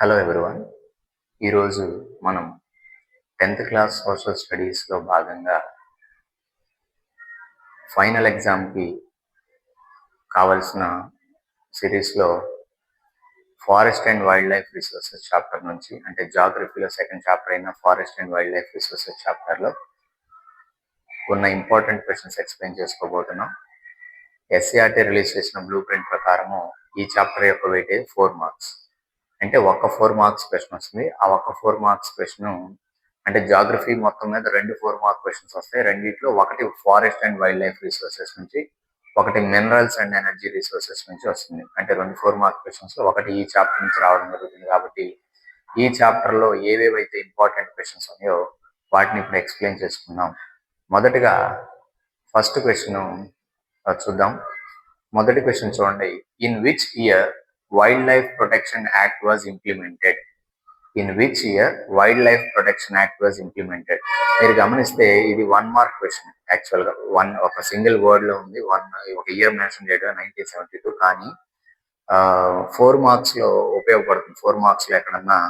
Hello everyone. ఈరోజు మనం 10th class social స్టడీస్లో భాగంగా ఫైనల్ ఎగ్జామ్కి కావలసిన సిరీస్లో forest and wildlife resources chapter నుంచి, అంటే జాగ్రఫీలో సెకండ్ చాప్టర్ అయిన forest and wildlife resources చాప్టర్లో ఉన్న ఇంపార్టెంట్ క్వశ్చన్స్ ఎక్స్ప్లెయిన్ చేసుకోబోతున్నాం. ఎస్సీఆర్టీ రిలీజ్ చేసిన బ్లూ ప్రింట్ ప్రకారము ఈ చాప్టర్ యొక్క వెయిటేజ్ 4 మార్క్స్. అంటే ఒక్క 4 మార్క్స్ క్వశ్చన్ వస్తుంది. ఆ ఒక్క 4 మార్క్స్ క్వశ్చన్ అంటే జాగ్రఫీ మొత్తం మీద 2 4 మార్క్ క్వశ్చన్స్ వస్తాయి. రెండిట్లో ఒకటి forest and wildlife resources నుంచి, ఒకటి మినరల్స్ అండ్ ఎనర్జీ రిసోర్సెస్ నుంచి వస్తుంది. అంటే 2 4 మార్క్ క్వశ్చన్స్ ఒకటి ఈ చాప్టర్ నుంచి రావడం జరుగుతుంది. కాబట్టి ఈ చాప్టర్లో ఏవేవైతే ఇంపార్టెంట్ క్వశ్చన్స్ ఉన్నాయో వాటిని ఇప్పుడు ఎక్స్ప్లెయిన్ చేసుకుందాం. మొదటగా ఫస్ట్ క్వశ్చన్ చూద్దాం. మొదటి క్వశ్చన్ చూడండి. In which year wildlife protection act was implemented? In which year wildlife protection act was implemented? మీరు గమనిస్తే ఇది 1 మార్క్ క్వశ్చన్. యాక్చువల్గా ఒక సింగిల్ వర్డ్లో ఉంది. ఒక ఇయర్ మెన్షన్ చేయడం 1972. కానీ 4 మార్క్స్లో ఉపయోగపడుతుంది. 4 మార్క్స్లో ఎక్కడన్నా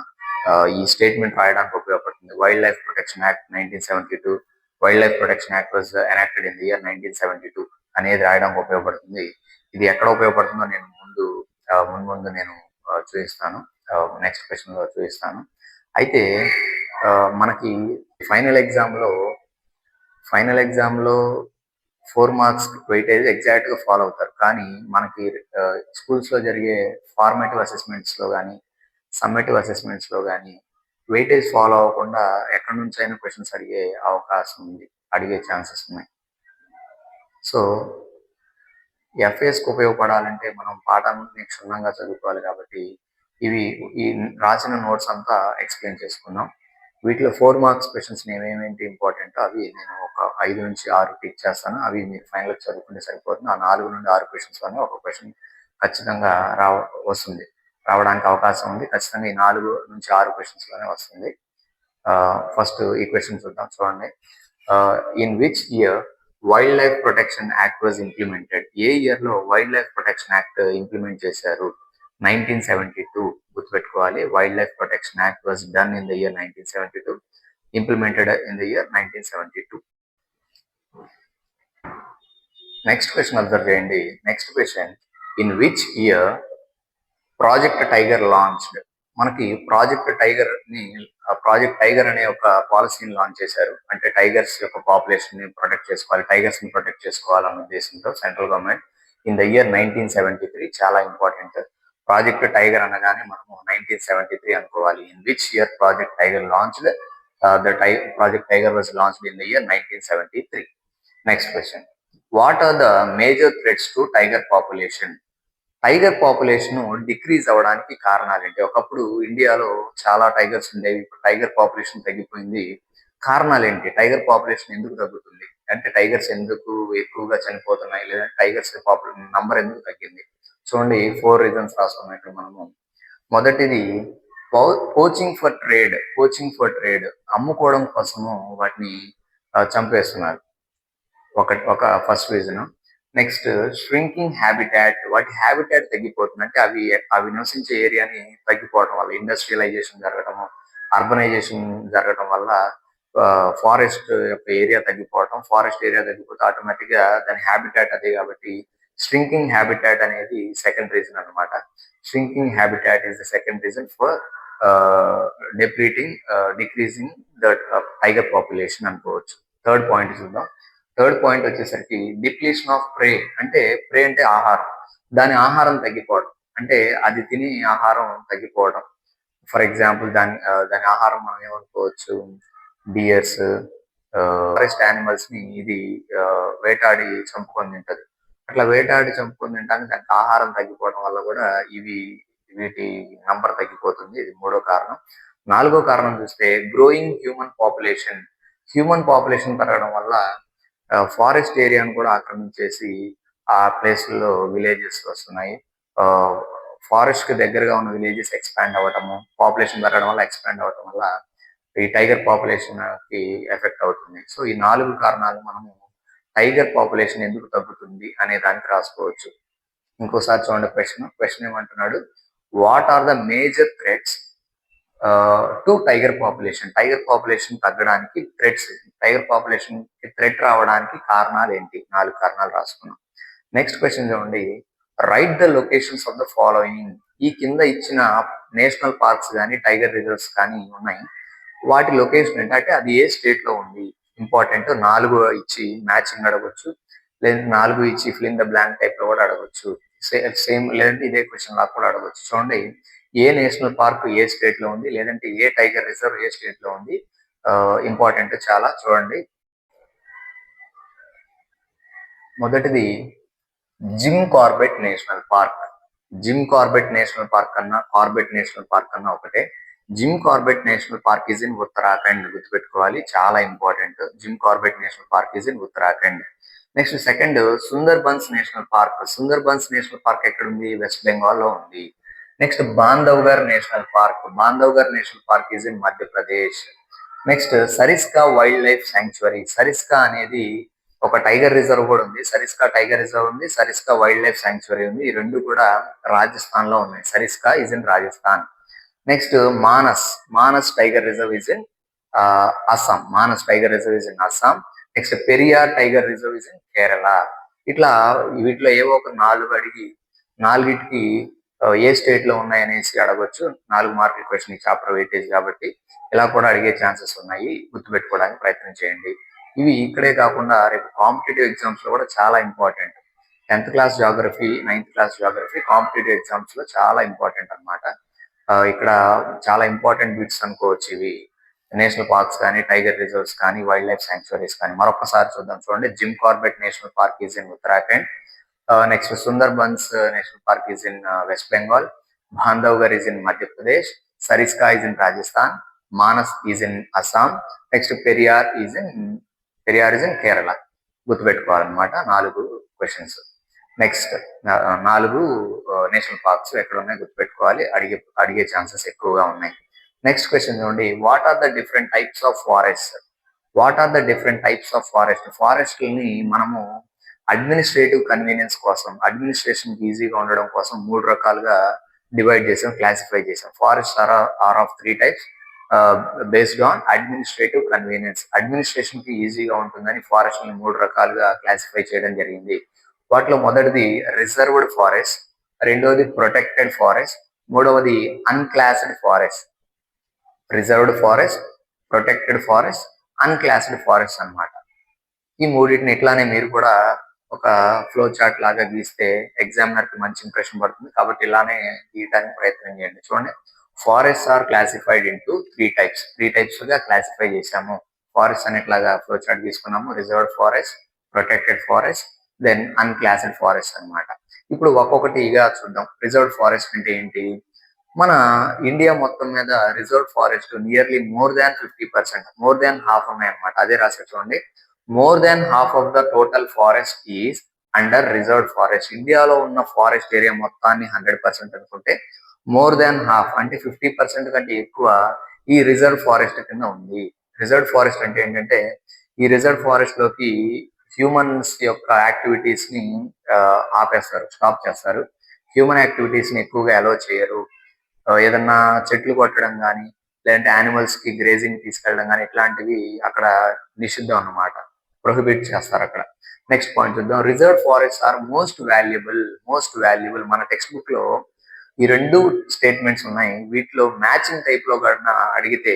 ఈ స్టేట్మెంట్ రాయడానికి ఉపయోగపడుతుంది. Wild life protection act 1972, wild life protection act was enacted in the year 1972 అనేది రాయడానికి ఉపయోగపడుతుంది. ఇది ఎక్కడ ఉపయోగపడుతుందో నేను ముందు నేను చూపిస్తాను. నెక్స్ట్ క్వశ్చన్లో చూపిస్తాను. అయితే మనకి ఫైనల్ ఎగ్జామ్లో 4 మార్క్స్ వెయిటేజ్ ఎగ్జాక్ట్గా ఫాలో అవుతారు. కానీ మనకి స్కూల్స్లో జరిగే ఫార్మేటివ్ అసెస్మెంట్స్లో కానీ సమ్మేటివ్ అసెస్మెంట్స్లో కానీ వెయిటేజ్ ఫాలో అవ్వకుండా ఎక్కడి నుంచి అయినా క్వశ్చన్స్ అడిగే అవకాశం ఉంది, అడిగే ఛాన్సెస్ ఉన్నాయి. సో ఎఫ్ఏస్కి ఉపయోగపడాలంటే మనం పాఠాన్ని క్షుణ్ణంగా చదువుకోవాలి. కాబట్టి ఈ రాసిన నోట్స్ అంతా ఎక్స్ప్లెయిన్ చేసుకుందాం. వీటిలో 4 మార్క్స్ క్వశ్చన్స్ ఏమేమి ఇంపార్టెంట్ అవి నేను ఒక 5 నుంచి 6 టిక్ చేస్తాను. అవి మీరు ఫైనల్గా చదువుకుంటే సరిపోతుంది. ఆ 4 నుండి 6 క్వశ్చన్స్లోనే ఒక క్వశ్చన్ ఖచ్చితంగా రావడానికి అవకాశం ఉంది. ఖచ్చితంగా ఈ 4 నుంచి 6 క్వశ్చన్స్లోనే వస్తుంది. ఫస్ట్ ఈ క్వశ్చన్ చూద్దాం. చూడండి. In which year wildlife protection act was implemented? ఏ ఇయర్లో wildlife protection act implement చేశారు? 1972. గుర్తుపెట్టుకోవాలి. Wildlife protection act was done in the year 1972, implemented in the year 1972. Next question observe చేయండి. Next question. In which year project tiger launched? మనకి project tiger అనే ఒక పాలసీని launch చేశారు. అంటే tigers యొక్క పాపులేషన్ ని ప్రొటెక్ట్ చేసుకోవాలి, టైగర్స్ ని ప్రొటెక్ట్ చేసుకోవాలన్న ఉద్దేశంతో central government in the year 1973. చాలా ఇంపార్టెంట్. ప్రాజెక్ట్ టైగర్ అనగానే మనము 1973 అనుకోవాలి. In which year project tiger launched? Project tiger was launched in the year 1973. Next question. What are the major threats to tiger population? Tiger population decrease అవ్వడానికి కారణాలు ఏంటి? ఒకప్పుడు ఇండియాలో చాలా టైగర్స్ ఉండేవి. ఇప్పుడు టైగర్ పాపులేషన్ తగ్గిపోయింది. కారణాలు ఏంటి? టైగర్ పాపులేషన్ ఎందుకు తగ్గుతుంది? అంటే టైగర్స్ ఎందుకు ఎక్కువగా చనిపోతున్నాయి, లేదా టైగర్స్ నంబర్ ఎందుకు తగ్గింది? చూడండి, 4 రీజన్స్ రాసుకున్నట్టు మనము. మొదటిది పోచింగ్ ఫర్ ట్రేడ్. అమ్ముకోవడం కోసము వాటిని చంపేస్తున్నారు. ఒక first reason. Next, shrinking habitat. వాటి హ్యాబిటాట్ తగ్గిపోతుంది. అంటే అవి నివసించే ఏరియాని తగ్గిపోవడం వల్ల, ఇండస్ట్రియలైజేషన్ జరగటము, అర్బనైజేషన్ జరగడం వల్ల ఫారెస్ట్ యొక్క ఏరియా తగ్గిపోవడం. ఫారెస్ట్ ఏరియా తగ్గిపోతే ఆటోమేటిక్గా దాని హ్యాబిటాట్ అదే. కాబట్టి ష్రింకింగ్ హ్యాబిటాట్ అనేది సెకండ్ రీజన్ అనమాట. Shrinking habitat is the second reason for decreasing the tiger population అనుకోవచ్చు. థర్డ్ పాయింట్ చూద్దాం. థర్డ్ పాయింట్ వచ్చేసరికి డిప్లీషన్ ఆఫ్ ప్రే. అంటే ప్రే అంటే ఆహారం. దాని ఆహారం తగ్గిపోవడం. అంటే అది తినే ఆహారం తగ్గిపోవడం. ఫర్ ఎగ్జాంపుల్ దాని ఆహారం మనం ఏమనుకోవచ్చు? డియర్స్, ఫారెస్ట్ యానిమల్స్ ని ఇది వేటాడి చంపుకొని తింటది. అట్లా వేటాడి చంపుకొని తింటానికి దానికి ఆహారం తగ్గిపోవడం వల్ల కూడా వీటి నంబర్ తగ్గిపోతుంది. ఇది మూడో కారణం. నాలుగో కారణం చూస్తే గ్రోయింగ్ హ్యూమన్ పాపులేషన్ పెరగడం వల్ల ఫారెస్ట్ ఏరియాను కూడా ఆక్రమించేసి ఆ ప్లేస్లో విలేజెస్ వస్తున్నాయి. ఫారెస్ట్ కి దగ్గరగా ఉన్న విలేజెస్ ఎక్స్పాండ్ అవ్వటము, పాపులేషన్ పెరగడం వల్ల ఎక్స్పాండ్ అవ్వటం వల్ల ఈ టైగర్ పాపులేషన్ కి ఎఫెక్ట్ అవుతుంది. సో ఈ 4 కారణాలు మనము టైగర్ పాపులేషన్ ఎందుకు తగ్గుతుంది అనే దానికి రాసుకోవచ్చు. ఇంకోసారి చూడండి క్వశ్చన్ ఏమంటున్నాడు? What are the major threats to tiger population తగ్గడానికి థ్రెట్స్, టైగర్ పాపులేషన్ థ్రెట్ రావడానికి కారణాలు ఏంటి? 4 కారణాలు రాసుకున్నాం. నెక్స్ట్ క్వశ్చన్ చూడండి, write the locations of the following. ఈ కింద ఇచ్చిన నేషనల్ పార్క్స్ కానీ టైగర్ రిజర్వ్స్ కానీ ఉన్నాయి, వాటి లొకేషన్ అంటే అది ఏ స్టేట్ లో ఉంది? ఇంపార్టెంట్. 4 ఇచ్చి మ్యాచింగ్ అడగొచ్చు, లేదా 4 ఇచ్చి fill in the blank type లో కూడా అడగొచ్చు. సేమ్ లేదంటే ఇదే క్వశ్చన్ లాగా కూడా అడగొచ్చు. చూడండి, ఏ నేషనల్ పార్క్ ఏ స్టేట్ లో ఉంది, లేదంటే ఏ టైగర్ రిజర్వ్ ఏ స్టేట్ లో ఉంది. ఇంపార్టెంట్ చాలా. చూడండి, మొదటిది gym Corbett national park. Gym Corbett national park కన్నా ఒకటే. Gym Corbett national park is in Uttarakhand. గుర్తుపెట్టుకోవాలి, చాలా important. Gym Corbett national park is in Uttarakhand. Next second, Sundarbans national park. Sundarbans national park ఎక్కడ ఉంది? వెస్ట్ బెంగాల్ లో ఉంది. Next Bandhavgarh national park is in Madhya Pradesh. Next Sariska wild life sanctuary. Sariska అనేది ఒక టైగర్ రిజర్వ్ కూడా ఉంది. సరిస్కా టైగర్ రిజర్వ్ ఉంది, సరిస్కా వైల్డ్ లైఫ్ శాంక్చురీ ఉంది. ఈ రెండు కూడా రాజస్థాన్ లో ఉన్నాయి. Sariska is in Rajasthan. Next Manas tiger reserve is in Assam. Assam. Next Periyar tiger reserve is in Kerala. ఇట్లా వీటిలో ఏవో ఒక 4 అడిగి 4టికి ఏ స్టేట్ లో ఉన్నాయనేసి అడగొచ్చు. 4 మార్కుల క్వశ్చన్, ఈ చాప్టర్ వెయిటేజ్ కాబట్టి ఇలా కూడా అడిగే ఛాన్సెస్ ఉన్నాయి. గుర్తుపెట్టుకోవడానికి ప్రయత్నం చేయండి. ఇవి ఇక్కడే కాకుండా రేపు కాంపిటేటివ్ ఎగ్జామ్స్ లో కూడా చాలా important. 10th class geography, 9th class geography competitive exams లో చాలా ఇంపార్టెంట్ అనమాట. ఇక్కడ చాలా ఇంపార్టెంట్ బిట్స్ అనుకోవచ్చు ఇవి. నేషనల్ పార్క్స్ కానీ, టైగర్ రిజర్వ్స్ కానీ, వైల్డ్ లైఫ్ శాంక్చురీస్ కానీ. మరొకసారి చూద్దాం. చూడండి, Jim Corbett national park is in Uttarakhand. Next Sundarbans national park is in West Bengal. Bandhavgarh is in Madhya Pradesh. Sariska is in Rajasthan. Manas is in Assam. Next Periyar is in Kerala. గుర్తుపెట్టుకోవాలన్నమాట 4 క్వశ్చన్స్. నెక్స్ట్ 4 నేషనల్ పార్క్స్ ఎక్కడ ఉన్నాయి గుర్తుపెట్టుకోవాలి. అడిగే ఛాన్సెస్ ఎక్కువగా ఉన్నాయి. నెక్స్ట్ క్వశ్చన్ చూడండి, what are the different types of forest? Forest ని మనము అడ్మినిస్ట్రేటివ్ కన్వీనియన్స్ కోసం, అడ్మినిస్ట్రేషన్ ఈజీగా ఉండడం కోసం 3 రకాలుగా డివైడ్ చేసాం, క్లాసిఫై చేసాం. Forest are of 3 types based on administrative convenience. Administration కి ఈజీగా ఉంటుందని ఫారెస్ట్ ని 3 రకాలుగా క్లాసిఫై చేయడం జరిగింది. వాటిలో మొదటిది రిజర్వ్డ్ ఫారెస్ట్, రెండవది ప్రొటెక్టెడ్ ఫారెస్ట్, మూడవది unclassed forest. Reserved forest, protected forest, unclassed forest అన్నమాట. ఈ మూడింటిని ఇట్లానే మీరు కూడా ఒక ఫ్లో చార్ట్ లాగా గీస్తే ఎగ్జామినర్ కి మంచి ఇంప్రెషన్ పడుతుంది. కాబట్టి ఇలానే గీయడానికి ప్రయత్నం చేయండి. చూడండి, forest are classified into 3 types. 3 types గా క్లాసిఫై చేశాము. ఫారెస్ట్ అనేట్లాగా ఫ్లో చార్ట్ తీసుకున్నాము. Reserved forest, protected forest, then unclassed forest అన్నమాట. ఇప్పుడు ఒక్కొక్కటిగా చూద్దాం. రిజర్వ్డ్ ఫారెస్ట్ అంటే ఏంటి? మన ఇండియా మొత్తం మీద reserved forest nearly more than 50%, more than half ఉన్నాయన్నమాట. అదే రాసే చూడండి, more than half of the total forest is under reserved forest. ఇండియాలో ఉన్న ఫారెస్ట్ ఏరియా మొత్తాన్ని 100% అనుకుంటే మోర్ దాన్ హాఫ్ అంటే 50% కంటే ఎక్కువ ఈ రిజర్వ్ ఫారెస్ట్ కింద ఉంది. రిజర్వ్ ఫారెస్ట్ అంటే ఏంటంటే, ఈ రిజర్వ్ ఫారెస్ట్ లోకి హ్యూమన్స్ యొక్క యాక్టివిటీస్ ని ఆపేస్తారు, స్టాప్ చేస్తారు. హ్యూమన్ యాక్టివిటీస్ ని ఎక్కువగా అలో చేయరు. ఏదన్నా చెట్లు కొట్టడం కానీ, లేదంటే యానిమల్స్ కి గ్రేజింగ్ తీసుకెళ్ళడం కానీ, ఇట్లాంటివి అక్కడ నిషిద్ధం అన్నమాట. ప్రొహిబిట్ చేస్తారు అక్కడ. నెక్స్ట్ పాయింట్ చూద్దాం. Reserve forest are most valuable. మన టెక్స్ట్ బుక్ లో ఈ 2 స్టేట్మెంట్స్ ఉన్నాయి. వీటిలో మ్యాచింగ్ టైప్ లో కన్నా అడిగితే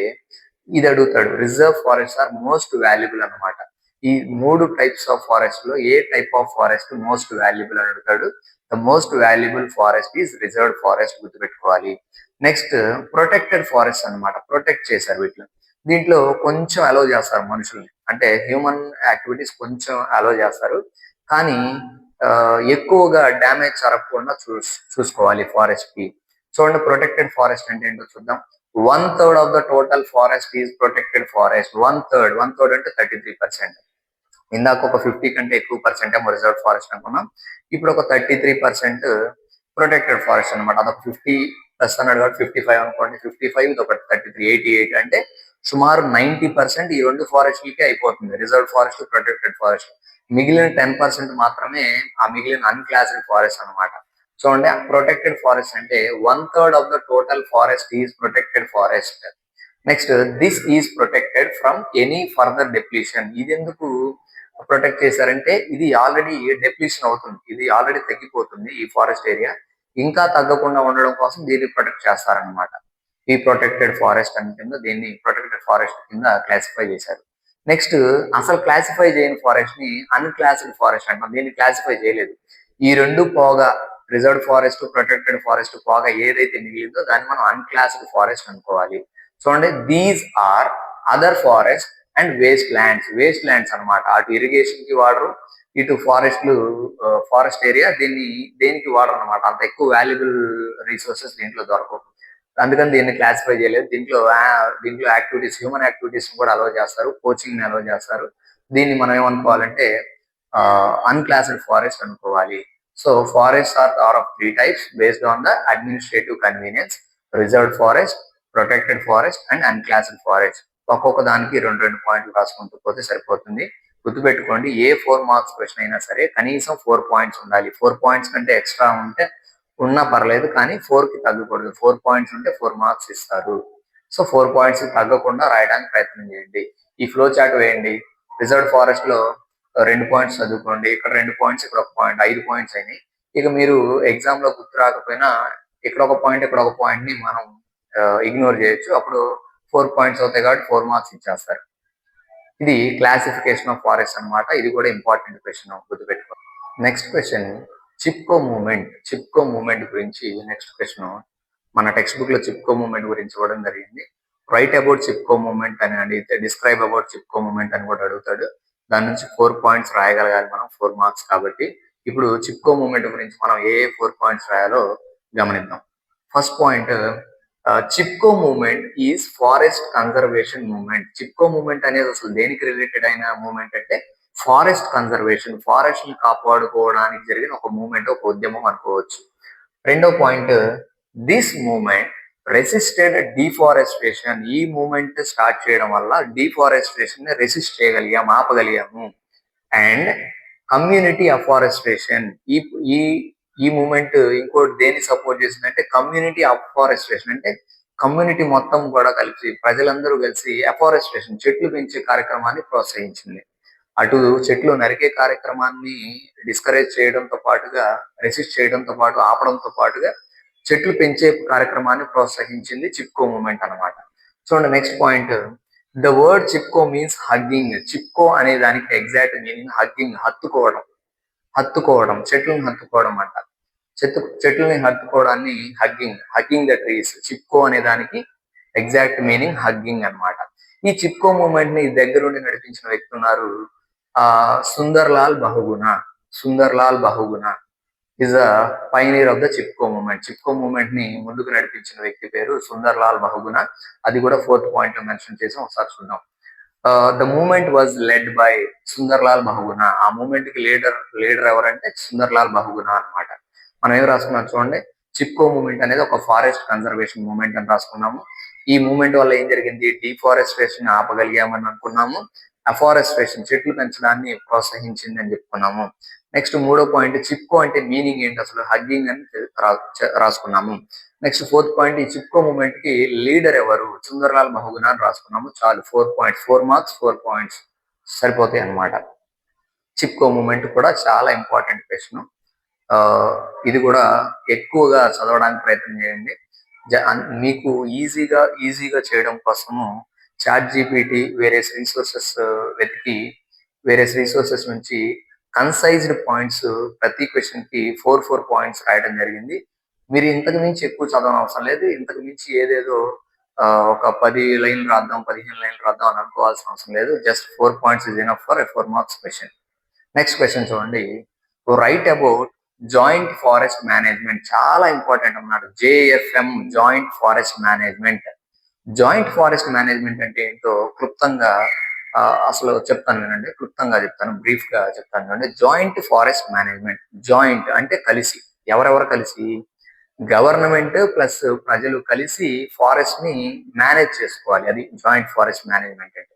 ఇది అడుగుతాడు. Reserve forest are most valuable అన్నమాట. ఈ 3 టైప్స్ ఆఫ్ ఫారెస్ట్ లో ఏ type of forest most valuable అని అడుగుతాడు. The most valuable forest is reserved forest. గుర్తుపెట్టుకోవాలి. నెక్స్ట్ ప్రొటెక్టెడ్ ఫారెస్ట్ అన్నమాట. ప్రొటెక్ట్ చేశారు వీటిలో. దీంట్లో కొంచెం అలో చేస్తారు మనుషుల్ని, అంటే హ్యూమన్ యాక్టివిటీస్ కొంచెం అలో చేస్తారు, కానీ ఎక్కువగా డ్యామేజ్ జరగకుండా చూసుకోవాలి ఫారెస్ట్ కి. చూడండి, ప్రొటెక్టెడ్ ఫారెస్ట్ అంటే ఏంటో చూద్దాం. 1/3 of the total forest is protected forest. 1/3 అంటే 33%. ఇందాక ఒక 50 కంటే ఎక్కువ పర్సెంట్ ఏమో రిజర్వ్ ఫారెస్ట్ అనుకున్నాం. ఇప్పుడు ఒక 33% ప్రొటెక్టెడ్ ఫారెస్ట్ అనమాట. అదొక 50+ అన్నాడు కాబట్టి 55 అనుకోండి. 55 ఇది ఒక 33, 88 అంటే సుమారు 90% ఈ 2 ఫారెస్ట్లకే అయిపోతుంది. Reserve forest, protected forest. మిగిలిన 10% మాత్రమే ఆ మిగిలిన అన్క్లాసిడ్ ఫారెస్ట్ అనమాట. చూడండి, ప్రొటెక్టెడ్ ఫారెస్ట్ అంటే 1/3 of the total forest is protected forest. Next, this is protected from any further డెప్లీషన్. ఇది ఎందుకు ప్రొటెక్ట్ చేశారంటే ఇది ఆల్రెడీ డెప్లీషన్ అవుతుంది, ఇది ఆల్రెడీ తగ్గిపోతుంది ఈ ఫారెస్ట్ ఏరియా, ఇంకా తగ్గకుండా ఉండడం కోసం దీన్ని ప్రొటెక్ట్ చేస్తారనమాట. ఈ ప్రొటెక్టెడ్ ఫారెస్ట్ అని కింద దీన్ని ప్రొటెక్టెడ్ ఫారెస్ట్ కింద క్లాసిఫై చేశారు. నెక్స్ట్, అసలు క్లాసిఫై చేయని ఫారెస్ట్ ని అన్క్లాసిడ్ ఫారెస్ట్ అంటాం. దీన్ని క్లాసిఫై చేయలేదు. ఈ రెండు పోగా, రిజర్వ్డ్ ఫారెస్ట్, ప్రొటెక్టెడ్ ఫారెస్ట్ పోగా ఏదైతే మిగిలిందో దాన్ని మనం అన్క్లాసిడ్ ఫారెస్ట్ అనుకోవాలి. చూడండి, these are other forest and waste lands. Waste lands అనమాట. అటు ఇరిగేషన్ కి వాడరు, ఇటు ఫారెస్ట్ ఏరియా దీన్ని దేనికి వాడరు అనమాట. అంత ఎక్కువ వాల్యుబుల్ రిసోర్సెస్ దీంట్లో దొరకవు, అందుకని దీన్ని క్లాసిఫై చేయలేదు. దీంట్లో యాక్టివిటీస్, హ్యూమన్ యాక్టివిటీస్ కూడా అలౌ చేస్తారు, కోచింగ్ ని అలౌ చేస్తారు. దీన్ని మనం ఏమనుకోవాలంటే అన్క్లాసిడ్ ఫారెస్ట్ అనుకోవాలి. So forest are of 3 types based on the administrative convenience: reserved forest, protected forest and unclassed forest. ఒక్కొక్క దానికి 2 పాయింట్లు రాసుకుంటూ పోతే సరిపోతుంది. గుర్తుపెట్టుకోండి, ఏ 4 మార్క్స్ క్వశ్చన్ అయినా సరే కనీసం 4 పాయింట్స్ ఉండాలి. 4 పాయింట్స్ కంటే ఎక్స్ట్రా ఉంటే ఉన్నా పర్లేదు, కానీ 4 కి తగ్గకూడదు. 4 పాయింట్స్ ఉంటే 4 మార్క్స్ ఇస్తారు. సో 4 పాయింట్స్ తగ్గకుండా రాయడానికి ప్రయత్నం చేయండి. ఈ ఫ్లో చార్ట్ వేయండి. రిజర్వ్డ్ ఫారెస్ట్ లో 2 పాయింట్స్ చదువుకోండి, ఇక్కడ 2 పాయింట్స్, ఇక్కడ 1 పాయింట్, 5 పాయింట్స్ అయినాయి. ఇక మీరు ఎగ్జామ్ లో గుర్తు రాకపోయినా ఇక్కడ ఒక పాయింట్, ఇక్కడ ఒక పాయింట్ ని మనం ఇగ్నోర్ చేయొచ్చు. అప్పుడు 4 పాయింట్స్ అవుతాయి కాబట్టి 4 మార్క్స్ ఇచ్చేస్తారు. ఇది క్లాసిఫికేషన్ ఆఫ్ ఫారెస్ట్ అన్నమాట. ఇది కూడా ఇంపార్టెంట్ క్వశ్చన్, గుర్తుపెట్టుకోండి. Next question, Chipko movement. Chipko movement గురించి నెక్స్ట్ క్వశ్చన్. మన టెక్స్ట్ బుక్ లో చిప్కో మూవ్మెంట్ గురించి ఇవ్వడం జరిగింది. రైట్ అబౌట్ చిప్కో మూవ్మెంట్ అని అడిగితే డిస్క్రైబ్ అబౌట్ చిప్కో మూవ్మెంట్ అని కూడా అడుగుతాడు. దాని నుంచి 4 పాయింట్స్ రాయగలగాలి మనం, 4 మార్క్స్ కాబట్టి. ఇప్పుడు చిప్కో మూవ్మెంట్ గురించి మనం ఏ 4 పాయింట్స్ రాయాలో గమనిద్దాం. First point, Chipko movement is forest conservation movement. Chipko movement అనేది అసలు దేనికి రిలేటెడ్ అయిన మూవ్మెంట్ అంటే ఫారెస్ట్ కన్జర్వేషన్, ఫారెస్ట్ ని కాపాడుకోవడానికి జరిగిన ఒక మూవ్మెంట్, ఒక ఉద్యమం అనుకోవచ్చు. రెండో point, this movement resisted deforestation. ఈ మూవ్మెంట్ స్టార్ట్ చేయడం వల్ల డిఫారెస్టేషన్ ని రెసిస్ట్ చేయగలిగాము, ఆపగలిగాము. And community afforestation. ఈ ఈ ఈ మూవ్మెంట్ ఇంకోటి దేన్ని సపోర్ట్ చేసిందంటే కమ్యూనిటీ అఫారెస్టేషన్, అంటే కమ్యూనిటీ మొత్తం కూడా కలిసి, ప్రజలందరూ కలిసి అఫారెస్టేషన్, చెట్లు పెంచే కార్యక్రమాన్ని ప్రోత్సహించింది. అటు చెట్లు నరికే కార్యక్రమాన్ని డిస్కరేజ్ చేయడంతో పాటుగా, రెసిస్ట్ చేయడంతో పాటు, ఆపడంతో పాటుగా చెట్లు పెంచే కార్యక్రమాన్ని ప్రోత్సహించింది చిప్కో మూవ్మెంట్ అన్నమాట. చూడండి, next point, the word Chipko means hugging. Chipko అనే దానికి ఎగ్జాక్ట్ మీనింగ్ హగ్గింగ్, హత్తుకోవడం. హత్తుకోవడం, చెట్లను హత్తుకోవడం అంట. చెట్లని హత్తుకోవడాన్ని హగ్గింగ్ ద ట్రీస్. చిప్కో అనే దానికి ఎగ్జాక్ట్ మీనింగ్ హగ్గింగ్ అన్నమాట. ఈ చిప్కో మూవ్మెంట్ ని దగ్గరుండి నడిపించిన వ్యక్తి ఉన్నారు, Sunderlal Bahuguna. Sunderlal Bahuguna is a pioneer of the Chipko movement. Chipko movement ని ముందుకు నడిపించిన వ్యక్తి పేరు సుందర్లాల్ బహుగుణ. అది కూడా 4th పాయింట్ లో మెన్షన్ చేసి ఒకసారి చూద్దాం. The movement was led by Sunderlal Bahuguna. ఆ మూవ్మెంట్ కి లీడర్ ఎవరంటే సుందర్లాల్ బహుగుణ అన్నమాట. మనం ఏం రాసుకున్నాం చూడండి, చిప్కో మూవ్మెంట్ అనేది ఒక ఫారెస్ట్ కన్జర్వేషన్ మూవ్మెంట్ అని రాసుకున్నాము. ఈ మూవ్మెంట్ వల్ల ఏం జరిగింది, డిఫారెస్టేషన్ ఆపగలిగామని అనుకున్నాము. అఫారెస్టేషన్, చెట్లు పెంచడాన్ని ప్రోత్సహించింది అని చెప్పుకున్నాము. నెక్స్ట్ మూడో పాయింట్, చిప్కో అంటే మీనింగ్ ఏంటి, అసలు హగ్గింగ్ అని రాసుకున్నాము. నెక్స్ట్ 4th పాయింట్, ఈ చిప్కో మూవ్మెంట్ కి లీడర్ ఎవరు, సుందర్లాల్ బహుగుణ అని రాసుకున్నాము. చాలు, 4 పాయింట్స్, 4 మార్క్స్, 4 పాయింట్స్ సరిపోతాయి అన్నమాట. చిప్కో మూవ్మెంట్ కూడా చాలా ఇంపార్టెంట్ క్వశ్చన్. ఇది కూడా ఎక్కువగా చదవడానికి ప్రయత్నం చేయండి. మీకు ఈజీగా చేయడం కోసము చాట్ జీపీటీ వేరియస్ రిసోర్సెస్ నుంచి కన్సైజ్డ్ పాయింట్స్ ప్రతి క్వశ్చన్ కి 4 పాయింట్స్ రాయడం జరిగింది. మీరు ఇంతకు మించి ఎక్కువ చదవడం అవసరం లేదు. ఇంతకు మించి ఏదేదో ఒక 10 లైన్లు రాద్దాం, 15 లైన్లు రాద్దాం అని అనుకోవాల్సిన అవసరం లేదు. Just 4 points is enough for 4 marks question. Next question చూడండి, write about joint forest management. చాలా ఇంపార్టెంట్ అన్నాడు. JFM, joint forest management. Joint forest management అంటే ఏంటో క్లుప్తంగా అసలు చెప్తాను వినండి. క్లుప్తంగా చెప్తాను, బ్రీఫ్ గా చెప్తాను వినండి. Joint forest management. జాయింట్ అంటే కలిసి, ఎవరెవరు కలిసి, గవర్నమెంట్ ప్లస్ ప్రజలు కలిసి ఫారెస్ట్ ని మేనేజ్ చేసుకోవాలి. అది జాయింట్ ఫారెస్ట్ మేనేజ్మెంట్ అంటే.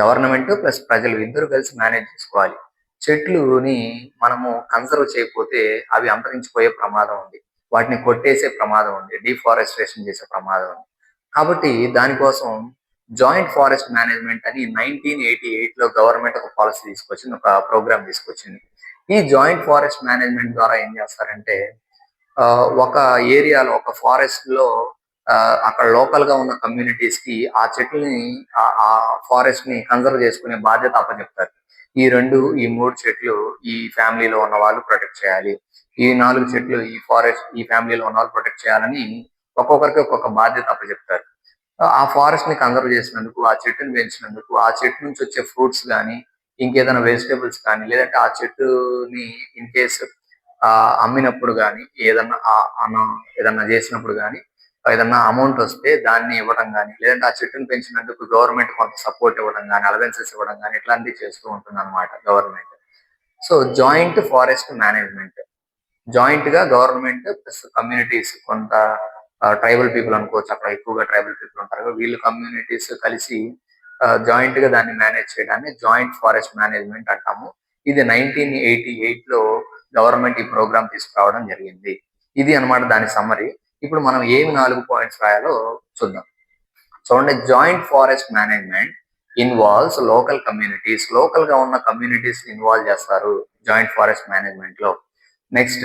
గవర్నమెంట్ ప్లస్ ప్రజలు ఇద్దరు కలిసి మేనేజ్ చేసుకోవాలి. చెట్లుని మనము కన్సర్వ్ చేయకపోతే అవి అంతరించిపోయే ప్రమాదం ఉంది. వాటిని కొట్టేసే ప్రమాదం ఉంది. డిఫారెస్టేషన్ చేసే ప్రమాదం ఉంది. కాబట్టి దానికోసం జాయింట్ ఫారెస్ట్ మేనేజ్మెంట్ అని 1988లో గవర్నమెంట్ ఒక పాలసీ తీసుకొచ్చింది. ఒక ప్రోగ్రామ్ తీసుకొచ్చింది. ఈ జాయింట్ ఫారెస్ట్ మేనేజ్మెంట్ ద్వారా ఏం చేస్తారంటే ఒక ఏరియాలో ఒక ఫారెస్ట్ లో అక్కడ లోకల్ గా ఉన్న కమ్యూనిటీస్ కి ఆ చెట్లని ఆ ఫారెస్ట్ ని కన్సర్వ్ చేసుకునే బాధ్యత అప్పచెప్తారు. ఈ 3 చెట్లు ఈ ఫ్యామిలీలో ఉన్న వాళ్ళు ప్రొటెక్ట్ చేయాలి. ఈ 4 చెట్లు ఈ ఫ్యామిలీలో ఉన్న వాళ్ళు ప్రొటెక్ట్ చేయాలని ఒక్కొక్కరికి ఒక్కొక్క బాధ్యత అప్పచెప్తారు. ఆ ఫారెస్ట్ ని కన్సర్వ్ చేసినందుకు, ఆ చెట్టుని పెంచినందుకు, ఆ చెట్టు నుంచి వచ్చే ఫ్రూట్స్ కానీ, ఇంకేదైనా వెజిటేబుల్స్ కానీ, లేదంటే ఆ చెట్టుని ఇన్ కేస్ అమ్మినప్పుడు కానీ, ఏదన్నా చేసినప్పుడు కానీ, ఏదన్నా అమౌంట్ వస్తే దాన్ని ఇవ్వడం కానీ, లేదంటే ఆ చెట్టుని పెంచినందుకు గవర్నమెంట్ కొంత సపోర్ట్ ఇవ్వడం కానీ, అలవెన్సెస్ ఇవ్వడం కానీ, ఇట్లాంటివి చేస్తూ ఉంటుంది అనమాట government. So joint forest management, joint గా గవర్నమెంట్ ప్లస్ కమ్యూనిటీస్, కొంత ట్రైబల్ పీపుల్ అనుకోవచ్చు, అక్కడ ఎక్కువగా ట్రైబల్ పీపుల్ ఉంటారు, వీళ్ళు కమ్యూనిటీస్ కలిసి జాయింట్ గా దాన్ని మేనేజ్ చేయడాన్ని జాయింట్ ఫారెస్ట్ మేనేజ్మెంట్ అంటాము. ఇది 1988లో గవర్నమెంట్ ఈ ప్రోగ్రామ్ తీసుకురావడం జరిగింది. ఇది అన్నమాట దాని సమ్మరీ. ఇప్పుడు మనం ఏమి 4 పాయింట్స్ రాయాలో చూద్దాం. చూడండి, joint forest management involves local communities. Local గా ఉన్న కమ్యూనిటీస్ ఇన్వాల్వ్ చేస్తారు జాయింట్ ఫారెస్ట్ మేనేజ్మెంట్ లో. Next,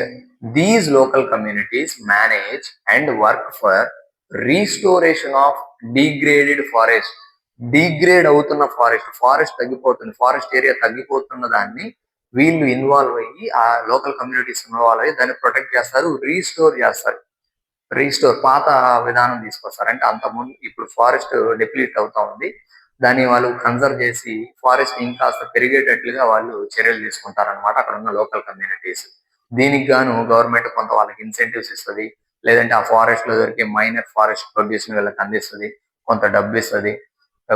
these local communities manage and work for restoration of degraded forest. Degrade అవుతున్న ఫారెస్ట్ తగ్గిపోతుంది, ఫారెస్ట్ ఏరియా తగ్గిపోతున్న దాన్ని వీళ్ళు ఇన్వాల్వ్ అయ్యి, ఆ లోకల్ కమ్యూనిటీస్ ఇన్వాల్వ్ అయ్యి దాన్ని ప్రొటెక్ట్ చేస్తారు, రీస్టోర్ చేస్తారు. పాత విధానం తీసుకొస్తారు. అంటే అంతకుముందు ఇప్పుడు ఫారెస్ట్ డెప్లీట్ అవుతా ఉంది, దాన్ని వాళ్ళు కన్సర్వ్ చేసి ఫారెస్ట్ ఇంకాస్త పెరిగేటట్లుగా వాళ్ళు చర్యలు తీసుకుంటారనమాట అక్కడ ఉన్న లోకల్ కమ్యూనిటీస్. దీనికి గాను గవర్నమెంట్ కొంత వాళ్ళకి ఇన్సెంటివ్స్ ఇస్తుంది, లేదంటే ఆ ఫారెస్ట్ లో దొరికే మైనర్ ఫారెస్ట్ ప్రొడ్యూస్ వీళ్ళకి అందిస్తుంది, కొంత డబ్బు ఇస్తుంది,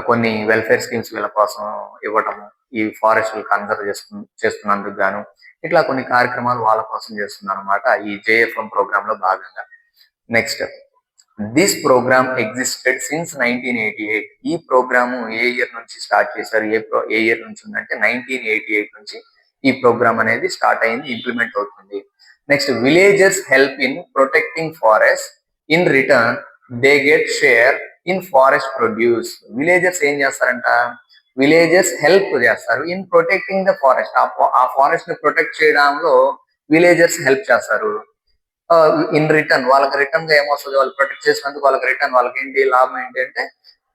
కొన్ని వెల్ఫేర్ స్కీమ్స్ వీళ్ళ కోసం ఇవ్వటము, ఈ ఫారెస్ట్ కన్సర్వ్ చేస్తున్నందుకు గాను ఇట్లా కొన్ని కార్యక్రమాలు వాళ్ళ కోసం చేస్తుంది అనమాట ఈ జేఎఫ్ఎం ప్రోగ్రామ్ లో భాగంగా. Next, this program existed since 1988. ఈ ప్రోగ్రాము ఏ ఇయర్ నుంచి స్టార్ట్ చేశారు, ఏ ఇయర్ నుంచి ఉందంటే 1988 నుంచి ఈ ప్రోగ్రామ్ అనేది స్టార్ట్ అయింది, ఇంప్లిమెంట్ అవుతుంది. Next, villagers help in protecting forest, in return they get share in forest produce. Villagers ఏం చేస్తారంట, విలేజర్స్ హెల్ప్ చేస్తారు ఇన్ ప్రొటెక్టింగ్ ద ఫారెస్ట్. ఆ ఫారెస్ట్ ని ప్రొటెక్ట్ చేయడంలో విలేజర్స్ హెల్ప్ చేస్తారు. ఇన్ రిటర్న్ వాళ్ళకి రిటర్న్ గా ఏమొస్తుంది, వాళ్ళు ప్రొటెక్ట్ చేసినందుకు వాళ్ళకి రిటర్న్ వాళ్ళకి ఏంటి లాభం ఏంటి అంటే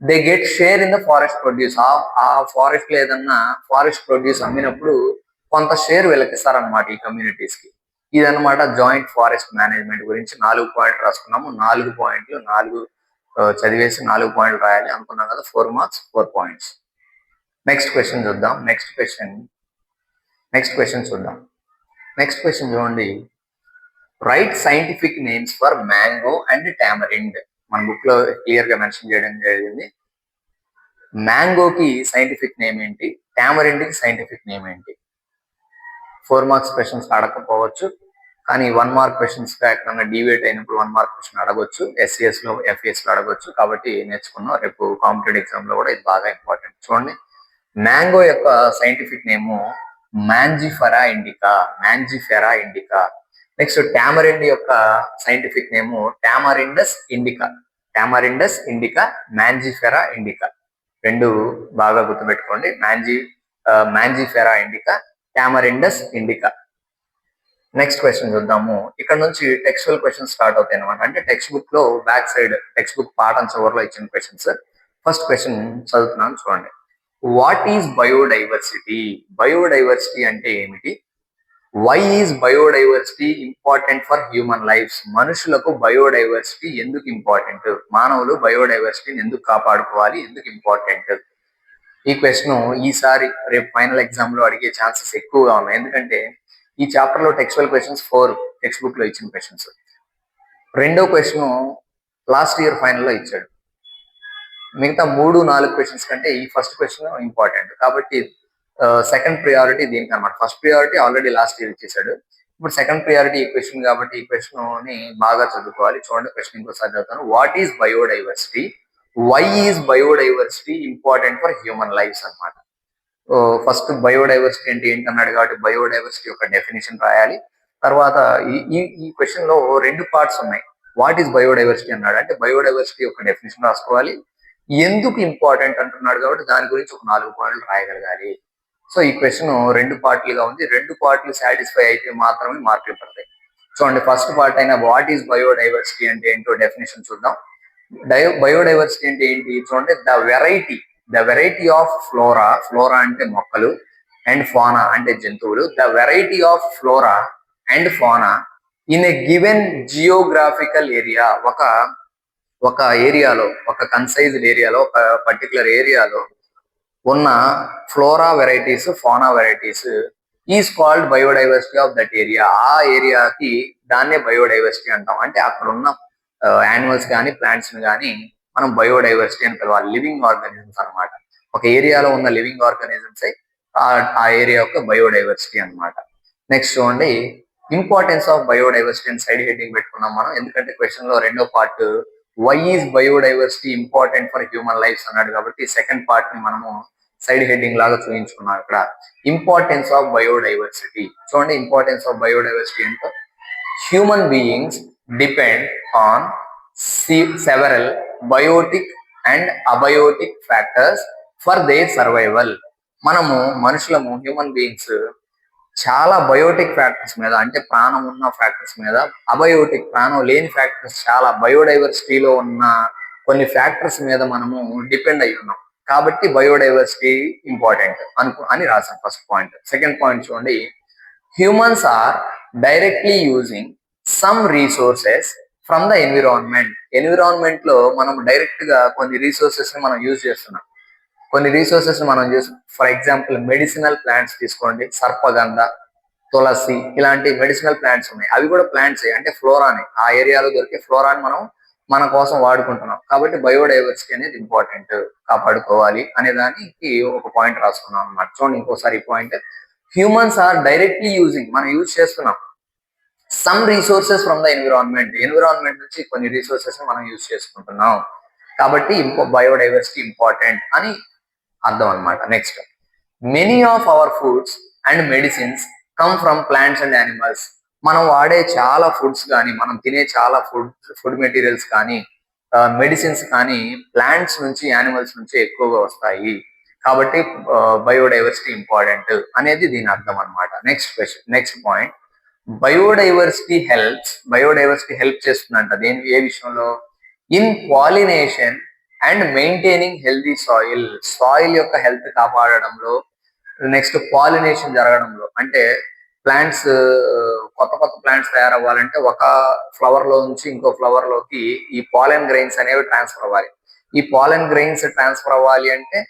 they get share in the forest produce. ఆ ఫారెస్ట్ లో ఏదన్నా ఫారెస్ట్ ప్రొడ్యూస్ అమ్మినప్పుడు కొంత షేర్ వీళ్ళకి ఇస్తారనమాట ఈ కమ్యూనిటీస్ కి. ఇదన్నమాట జాయింట్ ఫారెస్ట్ మేనేజ్మెంట్ గురించి 4 పాయింట్లు రాసుకున్నాము. 4 పాయింట్లు 4 చదివేసి 4 పాయింట్లు రాయాలి అనుకున్నాం కదా. 4 మార్క్స్ 4 పాయింట్స్. నెక్స్ట్ క్వశ్చన్ చూద్దాం. నెక్స్ట్ క్వశ్చన్ చూద్దాం. నెక్స్ట్ క్వశ్చన్ చూడండి, right scientific names for mango and tamarind. మన బుక్ లో క్లియర్ గా మెన్షన్ చేయడం జరిగింది. మ్యాంగోకి సైంటిఫిక్ నేమ్ ఏంటి, టామరిండ్ కి సైంటిఫిక్ నేమ్ ఏంటి? 4 మార్క్స్ క్వశ్చన్స్ అడగకపోవచ్చు, కానీ 1 మార్క్ క్వశ్చన్స్ గా ఎక్కడన్నా డివేట్ అయినప్పుడు 1 మార్క్ క్వశ్చన్ అడగొచ్చు, ఎస్సీఎస్ లో ఎఫ్ఏఎస్ లో అడగొచ్చు. కాబట్టి నేర్చుకున్నాం, రేపు కాంపిటేటివ్ ఎగ్జామ్ లో కూడా ఇది బాగా ఇంపార్టెంట్. చూడండి, మ్యాంగో యొక్క scientific name Mangifera indica. Next, tamarind యొక్క scientific name Tamarindus indica, Mangifera indica. రెండు బాగా గుర్తుపెట్టుకోండి, Mangifera indica, Tamarindus indica. Next question చూద్దాము. ఇక్కడ నుంచి టెక్స్చువల్ క్వశ్చన్స్ స్టార్ట్ అవుతాయి అనమాట. అంటే టెక్స్ట్ బుక్ లో బ్యాక్ సైడ్ టెక్స్ట్ బుక్ పాఠం చివరిలో ఇచ్చిన క్వశ్చన్స్. ఫస్ట్ క్వశ్చన్ చదువుతున్నాను, చూడండి. What is biodiversity? బయోడైవర్సిటీ అంటే ఏమిటి? Why is biodiversity important for human lifes? మనుషులకు బయోడైవర్సిటీ ఎందుకు ఇంపార్టెంట్? మానవులు బయోడైవర్సిటీని ఎందుకు కాపాడుకోవాలి, ఎందుకు ఇంపార్టెంట్? ఈ క్వశ్చన్ ఈసారి రేపు ఫైనల్ ఎగ్జామ్ లో అడిగే ఛాన్సెస్ ఎక్కువగా ఉన్నాయి. ఎందుకంటే ఈ చాప్టర్ లో టెక్స్చువల్ క్వశ్చన్స్ 4 టెక్స్ట్ బుక్ లో ఇచ్చిన క్వశ్చన్స్. రెండో క్వశ్చన్ లాస్ట్ ఇయర్ ఫైనల్ లో ఇచ్చాడు. మిగతా 3, 4 క్వశ్చన్స్ కంటే ఈ ఫస్ట్ క్వశ్చన్ ఇంపార్టెంట్. కాబట్టి సెకండ్ ప్రియారిటీ దీనికి అనమాట. First priority already last year ఇచ్చేసాడు. ఇప్పుడు సెకండ్ ప్రియారిటీ ఈ క్వశ్చన్ కాబట్టి ఈ క్వశ్చన్ ని బాగా చదువుకోవాలి. చూడండి, క్వశ్చన్ ఇంకోసారి చదువుతాను. What is biodiversity? Why is biodiversity important for human lifes అన్నమాట. ఫస్ట్ బయోడైవర్సిటీ అంటే ఏంటన్నాడు కాబట్టి బయోడైవర్సిటీ యొక్క డెఫినేషన్ రాయాలి. తర్వాత ఈ ఈ ఈ క్వశ్చన్ లో 2 పార్ట్స్ ఉన్నాయి. వాట్ ఈస్ బయోడైవర్సిటీ అన్నాడు అంటే బయోడైవర్సిటీ యొక్క డెఫినేషన్ రాసుకోవాలి. ఎందుకు ఇంపార్టెంట్ అంటున్నాడు కాబట్టి దాని గురించి ఒక 4 పాయింట్లు రాయగలగాలి. సో ఈ క్వశ్చన్ 2 పార్ట్లుగా ఉంది. 2 పార్ట్లు సాటిస్ఫై అయితే మాత్రమే మార్కులు పడతాయి. చూడండి, ఫస్ట్ పార్ట్ అయిన వాట్ ఈస్ బయోడైవర్సిటీ అంటే ఏంటో డెఫినేషన్ చూద్దాం. బయోడైవర్సిటీ అంటే ఏంటి చూడండి, ద వెరైటీ ఆఫ్ ఫ్లోరా అంటే మొక్కలు, అండ్ ఫానా అంటే జంతువులు. The variety of flora and fauna in a given geographical area, ఒక ఏరియాలో, ఒక కన్సైజ్డ్ ఏరియాలో, ఒక పర్టికులర్ ఏరియాలో ఉన్న flora varieties, fauna varieties is called biodiversity of that area. ఆ ఏరియాకి దాన్నే బయోడైవర్సిటీ అంటాం. అంటే అక్కడ ఉన్న యానిమల్స్ కానీ ప్లాంట్స్ కానీ మనం బయోడైవర్సిటీ అని పిలవాలి. లివింగ్ ఆర్గానిజమ్స్ అనమాట. ఒక ఏరియాలో ఉన్న లివింగ్ ఆర్గానిజమ్స్ ఆ ఏరియా యొక్క బయోడైవర్సిటీ అనమాట. నెక్స్ట్ చూడండి, ఇంపార్టెన్స్ ఆఫ్ బయోడైవర్సిటీ అని సైడ్ హెడ్డింగ్ పెట్టుకున్నాం మనం. ఎందుకంటే క్వశ్చన్ లో రెండో part why is biodiversity important for human lifes అన్నాడు కాబట్టి సెకండ్ పార్ట్ ని మనము సైడ్ హెడ్డింగ్ లాగా చూపించుకున్నాం. ఇక్కడ ఇంపార్టెన్స్ ఆఫ్ బయోడైవర్సిటీ చూడండి. ఇంపార్టెన్స్ ఆఫ్ బయోడైవర్సిటీ అంటే human beings depend on several biotic and abiotic factors for their survival. మనము మనుషులము, హ్యూమన్ బీయింగ్స్ చాలా బయోటిక్ ఫ్యాక్టర్స్ మీద, అంటే ప్రాణం ఉన్న ఫ్యాక్టర్స్ మీద, అబయోటిక్ ప్రాణం లేని ఫ్యాక్టర్స్, చాలా బయోడైవర్సిటీలో ఉన్న కొన్ని ఫ్యాక్టర్స్ మీద మనము డిపెండ్ అయి ఉన్నాం. కాబట్టి బయోడైవర్సిటీ ఇంపార్టెంట్ అని రాసాం ఫస్ట్ పాయింట్. సెకండ్ పాయింట్ చూడండి, humans are directly using some resources from the environment. Environment లో మనం డైరెక్ట్ గా కొన్ని రీసోర్సెస్ ని మనం యూజ్ చేస్తున్నాం. కొన్ని రీసోర్సెస్ మనం చూసి, ఫర్ ఎగ్జాంపుల్ మెడిసినల్ ప్లాంట్స్ తీసుకోండి, సర్పగంధ, తులసి, ఇలాంటి మెడిసినల్ ప్లాంట్స్ ఉన్నాయి. అవి కూడా ప్లాంట్స్, అంటే ఫ్లోరాని, ఆ ఏరియాలో దొరికే ఫ్లోరాని మనం మన కోసం వాడుకుంటున్నాం. కాబట్టి బయోడైవర్సిటీ అనేది ఇంపార్టెంట్, కాపాడుకోవాలి అనే దానికి ఒక పాయింట్ రాసుకున్నాం అన్నమాట. చూడండి ఇంకోసారి ఈ point, humans are directly using, మనం యూజ్ చేస్తున్నాం some resources from the environment నుంచి కొన్ని రీసోర్సెస్ మనం యూజ్ చేసుకుంటున్నాం. కాబట్టి బయోడైవర్సిటీ ఇంపార్టెంట్ అని అర్థం అనమాట. Next, many of our foods and medicines come from plants and animals. మనం వాడే చాలా ఫుడ్స్ కానీ, మనం తినే చాలా ఫుడ్ మెటీరియల్స్ కానీ, మెడిసిన్స్ కానీ ప్లాంట్స్ నుంచి, యానిమల్స్ నుంచి ఎక్కువగా వస్తాయి. కాబట్టి బయోడైవర్సిటీ ఇంపార్టెంట్ అనేది దీని అర్థం అనమాట. నెక్స్ట్ పాయింట్, బయోడైవర్సిటీ హెల్ప్ చేస్తుందంట ఏ విషయంలో, in pollination and maintaining healthy soil యొక్క హెల్త్ కాపాడడంలో. నెక్స్ట్, పాలినేషన్ జరగడంలో, అంటే ప్లాంట్స్, కొత్త ప్లాంట్స్ తయారవ్వాలంటే ఒక ఫ్లవర్ లో నుంచి ఇంకో ఫ్లవర్ లోకి ఈ పాలెన్ గ్రెయిన్స్ అనేవి ట్రాన్స్ఫర్ అవ్వాలి. ఈ పాలెన్ గ్రెయిన్స్ ట్రాన్స్ఫర్ అవ్వాలి అంటే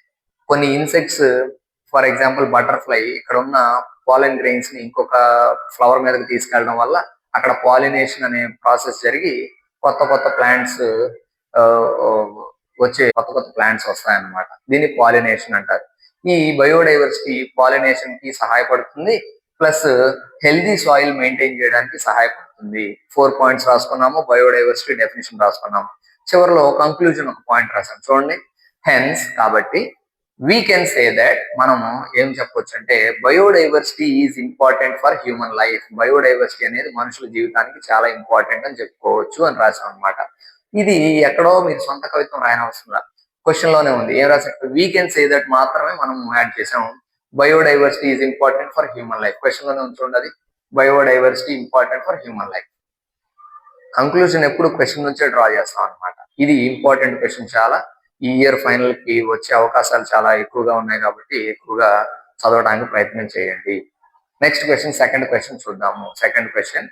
కొన్ని ఇన్సెక్ట్స్, ఫర్ ఎగ్జాంపుల్ బటర్ఫ్లై, ఇక్కడ ఉన్న పాలెన్ గ్రెయిన్స్ ని ఇంకొక ఫ్లవర్ మీదకి తీసుకెళ్ళడం వల్ల అక్కడ పాలినేషన్ అనే ప్రాసెస్ జరిగి కొత్త ప్లాంట్స్ కొత్త ప్లాంట్స్ వస్తాయన్నమాట. దీన్ని పాలినేషన్ అంటారు. ఈ బయోడైవర్సిటీ పాలినేషన్ కి సహాయపడుతుంది, ప్లస్ హెల్దీ సాయిల్ మెయింటైన్ చేయడానికి సహాయపడుతుంది. 4 పాయింట్స్ రాసుకున్నాము, బయోడైవర్సిటీ డెఫినేషన్ రాసుకున్నాము. చివరిలో కంక్లూజన్ ఒక పాయింట్ రాసాం చూడండి. హెన్స్, కాబట్టి వీ కెన్ సే దట్, మనము ఏం చెప్పొచ్చు అంటే biodiversity is important for human life. Biodiversity అనేది మనుషుల జీవితానికి చాలా ఇంపార్టెంట్ అని చెప్పుకోవచ్చు అని రాసాం అనమాట. ఇది ఎక్కడో మీరు సొంత కవిత్వం రాయనవసరం, క్వశ్చన్ లోనే ఉంది. ఏం రాసాం, వీ కెన్ సే దట్ మాత్రమే మనం యాడ్ చేసాం. Biodiversity is important for human life, question లోనే ఉంచుకోండి అది, biodiversity important for human life. Conclusion ఎప్పుడు క్వశ్చన్ నుంచే డ్రా చేస్తాం అనమాట. ఇది ఇంపార్టెంట్ క్వశ్చన్, చాలా ఈ ఇయర్ ఫైనల్ కి వచ్చే అవకాశాలు చాలా ఎక్కువగా ఉన్నాయి కాబట్టి ఎక్కువగా చదవడానికి ప్రయత్నం చేయండి. నెక్స్ట్ క్వశ్చన్, సెకండ్ క్వశ్చన్ చూద్దాము. సెకండ్ క్వశ్చన్